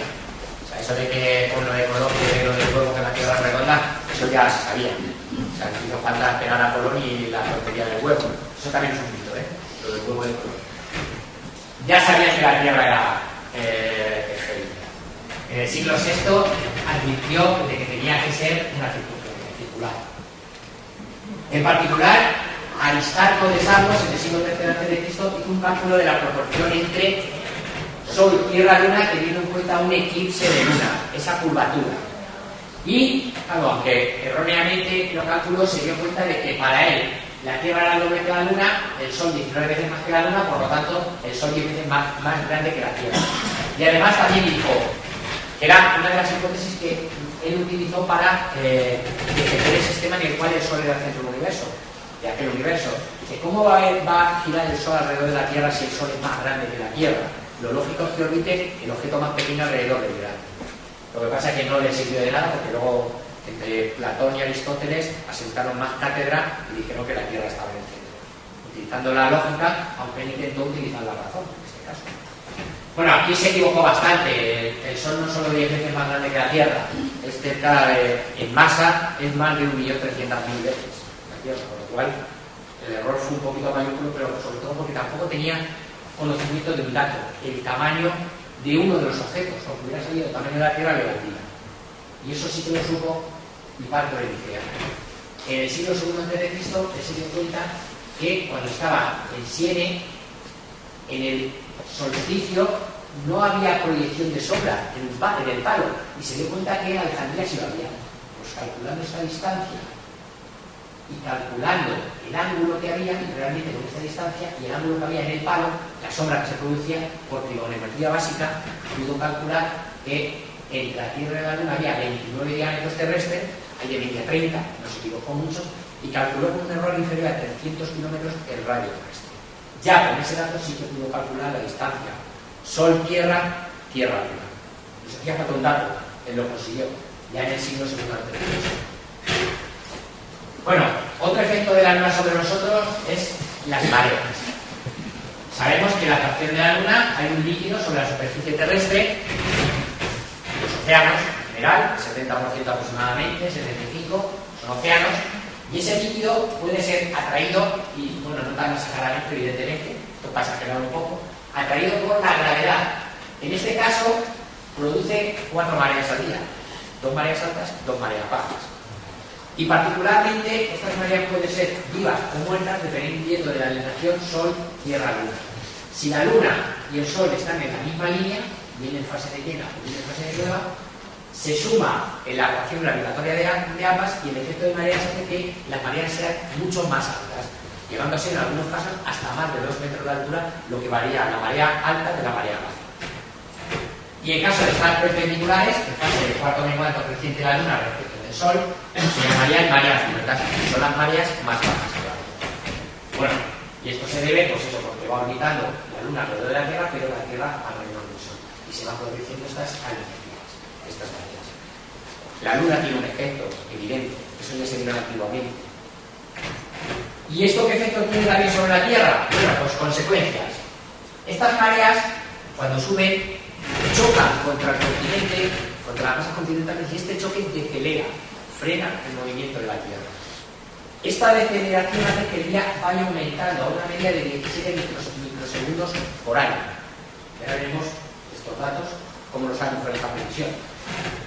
O sea, eso de que con lo de Colón, que lo del huevo que la Tierra es redonda, eso ya se sabía. O sea, no hizo falta esperar a Colón y la tontería del huevo. Eso también es un mito, lo del huevo de Colón. Ya sabían que la Tierra era esférica. En el siglo VI advirtió de que tenía que ser una circular. En particular, Aristarco de Samos, en el siglo III a.C., hizo un cálculo de la proporción entre Sol, Tierra, Luna, teniendo en cuenta un eclipse de Luna, esa curvatura. Y, claro, aunque erróneamente lo calculó, se dio cuenta de que para él la Tierra era el doble que la Luna, el Sol 19 veces más que la Luna, por lo tanto, el Sol 10 veces más grande que la Tierra. Y además también dijo, que era una de las hipótesis que él utilizó para defender el sistema en el cual el Sol era el centro del universo, de aquel universo. Dice, ¿cómo va a girar el Sol alrededor de la Tierra si el Sol es más grande que la Tierra? Lo lógico es que orbite el objeto más pequeño alrededor del grande. Lo que pasa es que no le sirvió de nada, porque luego entre Platón y Aristóteles asentaron más cátedra y dijeron que la Tierra estaba en el centro, utilizando la lógica, aunque él intentó utilizar la razón en este caso. Bueno, aquí se equivocó bastante. El Sol no es solo 10 veces más grande que la Tierra, es cerca en masa, es más de 1.300.000 veces la Tierra, por lo cual el error fue un poquito mayúsculo, pero sobre todo porque tampoco tenía conocimiento de un dato, el tamaño de uno de los objetos. Aunque hubiera salido el tamaño de la Tierra, le valdría. Y eso sí que lo supo Hiparco de Nicea. En el siglo II a.C. él se dio cuenta que cuando estaba en Siene, en el solsticio, no había proyección de sombra en el palo, y se dio cuenta que en Alejandría sí lo había. Pues calculando esta distancia y calculando el ángulo que había, y realmente con esta distancia y el ángulo que había en el palo, la sombra que se producía por trigonometría básica, pudo calcular que entre la Tierra y la Luna había 29 diámetros terrestres, hay de 20 a 30, no se equivocó mucho, y calculó con un error inferior a 300 kilómetros el radio terrestre. Ya con ese dato sí que pudo calcular la distancia Sol-Tierra, Tierra-Luna. Les hacía falta un dato, él lo consiguió, ya en el siglo II a.C. Bueno, otro efecto de la Luna sobre nosotros es las mareas. Sabemos que en la atracción de la Luna hay un líquido sobre la superficie terrestre, los océanos en general, 70% aproximadamente, 75% son océanos, y ese líquido puede ser atraído, y bueno, no tan exageradamente, evidentemente, esto para exagerar un poco, atraído por la gravedad. En este caso, produce 4 mareas al día, 2 mareas altas, 2 mareas bajas. Y particularmente, estas mareas pueden ser vivas o muertas dependiendo de la alineación Sol-Tierra-Luna. Si la Luna y el Sol están en la misma línea, bien en fase de llena o bien en fase de prueba, se suma en la ecuación gravitatoria de ambas, y el efecto de mareas hace que las mareas sean mucho más altas, llegando a ser en algunos casos hasta más de 2 metros de altura, lo que varía la marea alta de la marea baja. Y en caso de estar perpendiculares, en fase de cuarto menguante o creciente de la Luna respecto del Sol, se llamarían mareas muertas, que son las mareas más bajas que la Luna. Bueno, y esto se debe, pues eso, porque va orbitando la Luna alrededor de la Tierra, pero la Tierra alrededor del Sol, y se van produciendo estas alineaciones, estas mareas. La Luna tiene un efecto evidente, eso ya se vio antiguamente. ¿Y esto qué efecto tiene también sobre la Tierra? Bueno, pues consecuencias. Estas mareas, cuando suben, chocan contra el continente, contra las masas continentales, y este choque decelera, frena el movimiento de la Tierra. Esta deceleración hace que el día vaya aumentando a una media de 17 microsegundos por año. Ya veremos estos datos, cómo los han con esta previsión.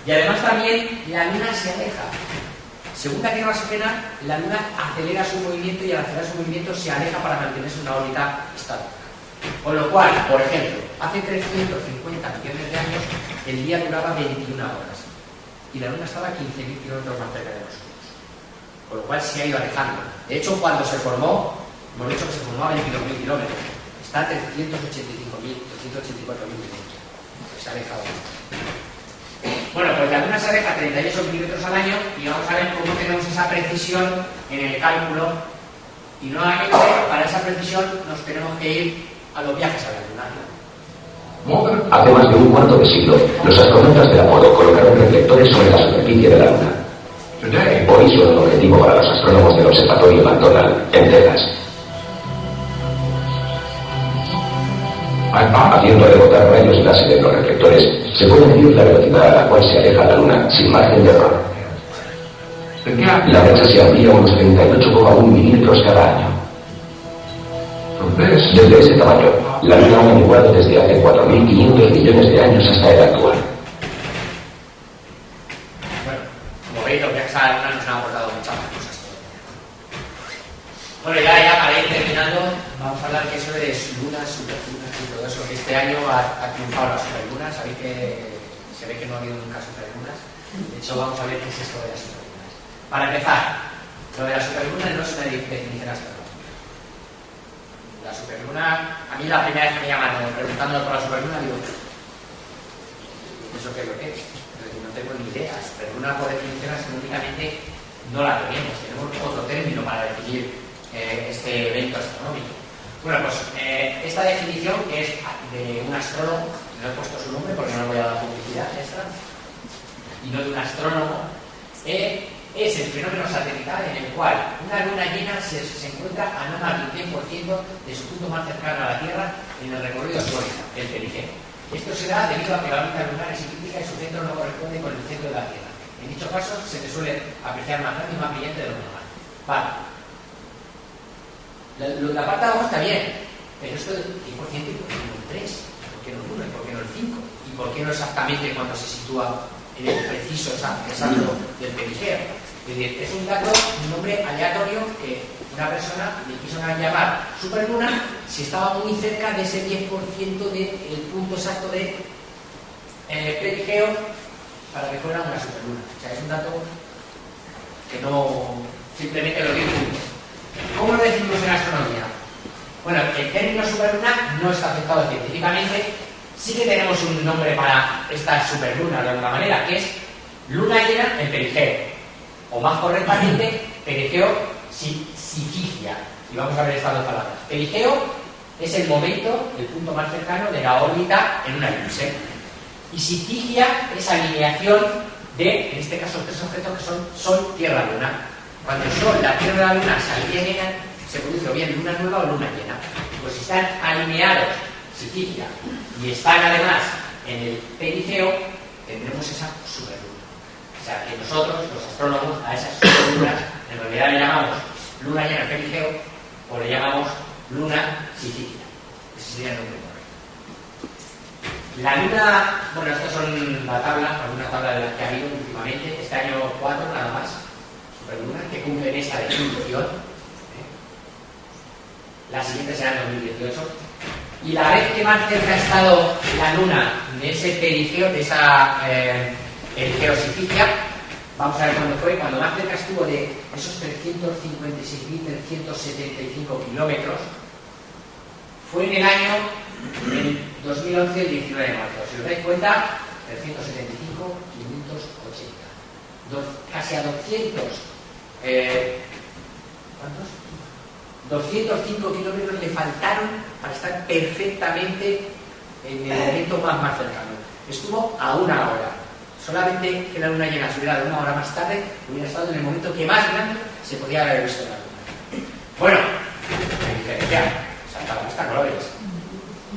Y además también la Luna se aleja. Según la Tierra se frena, la Luna acelera su movimiento, y al acelerar su movimiento se aleja para mantenerse en una órbita estática. Con lo cual, por ejemplo, hace 350 millones de años el día duraba 21 horas y la Luna estaba a 15.000 kilómetros más cerca de nosotros. con lo cual se ha ido alejando. De hecho, cuando se formó, hemos dicho que se formó a 22.000 kilómetros, está a 384.000 kilómetros, se ha alejado. Bueno, pues la Luna se aleja 38 kilómetros al año y vamos a ver cómo tenemos esa precisión en el cálculo. Y nuevamente, para esa precisión nos tenemos que ir a los viajes a la Luna. Hace más de un cuarto de siglo, los astronautas del Apolo colocaron reflectores sobre la superficie de la Luna. Hoy son un objetivo para los astrónomos del Observatorio McDonald, en Texas. Haciendo rebotar rayos láser en los reflectores, se puede medir la velocidad a la cual se aleja la Luna sin margen de error. La brecha se amplía unos 38,1 milímetros cada año. Desde ese tamaño, la Luna ha menguado desde hace 4.500 millones de años hasta el actual. Bueno, como veis, los viajes a la Luna nos han aportado muchas cosas. Bueno, ya para ir terminando, vamos a hablar que eso de lunas, superlunas y todo eso, que este año ha triunfado la superluna. Sabéis que se ve que no ha habido nunca superlunas. De hecho, vamos a ver qué es esto de las superlunas. Para empezar, lo de la superluna no es una definición astronómica. La superluna, a mí la primera vez que me llamaron preguntándome por la superluna, digo, ¿eso qué es lo que es? No tengo ni idea. Superluna por definición astronómicamente no la tenemos. Tenemos otro término para definir este evento astronómico. Bueno, pues esta definición, que es de un astrónomo, no he puesto su nombre porque no le voy a dar publicidad extra, y no de un astrónomo, es el fenómeno satelital en el cual una luna llena se encuentra a no más del 100% de su punto más cercano a la Tierra en el recorrido sólido, el perigeo. Esto se da debido a que la órbita lunar es elíptica y su centro no corresponde con el centro de la Tierra. En dicho caso, se le suele apreciar más grande y más brillante de lo normal. Vale. La parte de abajo está bien, pero esto del 100% y por qué no el 3, por qué no el 1 y por qué no el 5 y por qué no exactamente cuando se sitúa en el preciso exacto del perigeo. Es decir, es un dato, un nombre aleatorio que una persona le quiso llamar superluna si estaba muy cerca de ese 10% del punto exacto de perigeo para que fuera una superluna. O sea, es un dato que no simplemente lo digo. ¿Cómo lo decimos en astronomía? Bueno, el término superluna no está aceptado científicamente. Sí que tenemos un nombre para esta superluna de alguna manera, que es luna llena en perigeo, o más correctamente, perigeo sifigia. Y vamos a ver estas dos palabras. Perigeo es el momento, el punto más cercano de la órbita en una elipse. Y sifigia es alineación de, en este caso, tres objetos que son Sol, Tierra, Luna. Cuando el Sol, la Tierra y la Luna se alinean, se produce o bien luna nueva o luna llena. Pues si están alineados, sifigia, y están además en el perigeo, tendremos esa superluna. O sea, que nosotros, los astrónomos, a esas superlunas, en realidad le llamamos luna llena en perigeo, o le llamamos luna sifigia. Ese sería el nombre correcto. La luna, bueno, estas son la tabla, alguna tabla de las que ha habido últimamente, este año 4 nada más, superlunas que cumplen esta definición. La siguiente será en 2018. Y la vez que más cerca ha estado la Luna de ese perigeo, de esa perigeo sifigia, vamos a ver cuándo fue, cuando más cerca estuvo de esos 356.375 kilómetros, fue en el año 2011, el 19 de marzo. Si os dais cuenta, 375, 580. Casi a 200. ¿Cuántos? 205 kilómetros le faltaron para estar perfectamente en el momento más cercano. Estuvo a una hora. Solamente que la luna llena se hubiera dado una hora más tarde, hubiera estado en el momento que más grande se podía haber visto la luna. Bueno, la diferencia, salta la vista colores.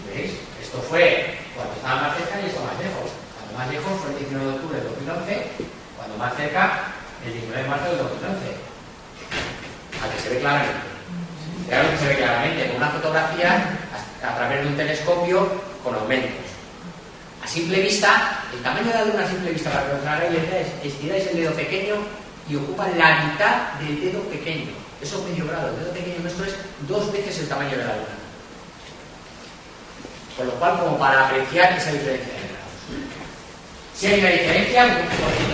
¿Veis? Esto fue cuando estaba más cerca y esto más lejos. Cuando más lejos fue el 19 de octubre de 2011, cuando más cerca el 19 de marzo de 2011. A que se ve claramente. Claro que se ve claramente con una fotografía a través de un telescopio con aumentos. A simple vista, el tamaño de la luna a simple vista, para que os hagáis la idea, es estiráis el dedo pequeño y ocupa la mitad del dedo pequeño. Eso medio grado. El dedo pequeño nuestro es 2 veces el tamaño de la luna. Con lo cual, como para apreciar esa diferencia de grados. Si hay una diferencia, un 1%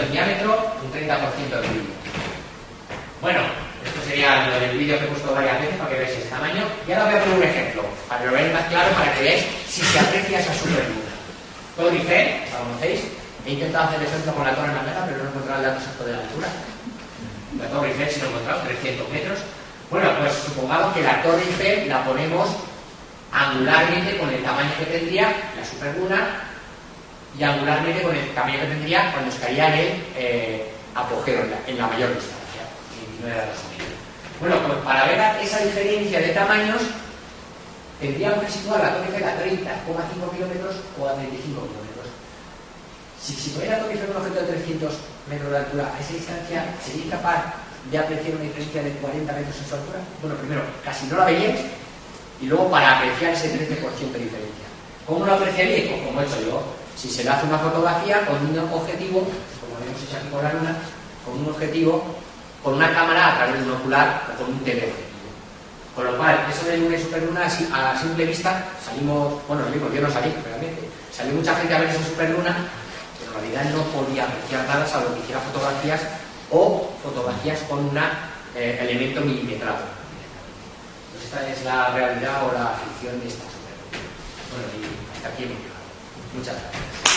en diámetro, un 30% de brillo. Bueno, esto sería lo del vídeo que he puesto varias veces para que veáis ese tamaño. Y ahora voy a poner un ejemplo, para que lo veáis más claro, para que veáis si se aprecia esa superluna. Torre Eiffel, ¿la conocéis? He intentado hacer el ejemplo con la Torre Mamela, pero no he encontrado el dato exacto de la altura. La Torre Eiffel sí lo he encontrado, 300 metros. Bueno, pues supongamos que la Torre Eiffel la ponemos angularmente con el tamaño que tendría la superluna y angularmente con el tamaño que tendría cuando estaría en el apogeo, en la mayor distancia, 29 grados y medio. Bueno, pues para ver esa diferencia de tamaños tendríamos que situar la Torre Eiffel a 30,5 kilómetros o a 35 kilómetros. Si ponéis la Torre Eiffel un objeto de 300 metros de altura a esa distancia, ¿sería capaz de apreciar una diferencia de 40 metros en su altura? Bueno, primero, casi no la veíais, y luego para apreciar ese 13% de diferencia. ¿Cómo lo apreciaríais? Pues como he hecho yo. Si se le hace una fotografía con un objetivo, como hemos hecho aquí con la luna, con un objetivo, con una cámara a través de un ocular o con un teleobjetivo. Con lo cual, eso de luna y superluna, a simple vista, salimos, bueno, yo no salí, realmente, salió mucha gente a ver esa superluna, pero en realidad no podía apreciar nada salvo que hiciera fotografías o fotografías con un elemento milimetrado. Entonces, esta es la realidad o la ficción de esta superluna. Bueno, y hasta aquí hemos llegado. Muchas gracias.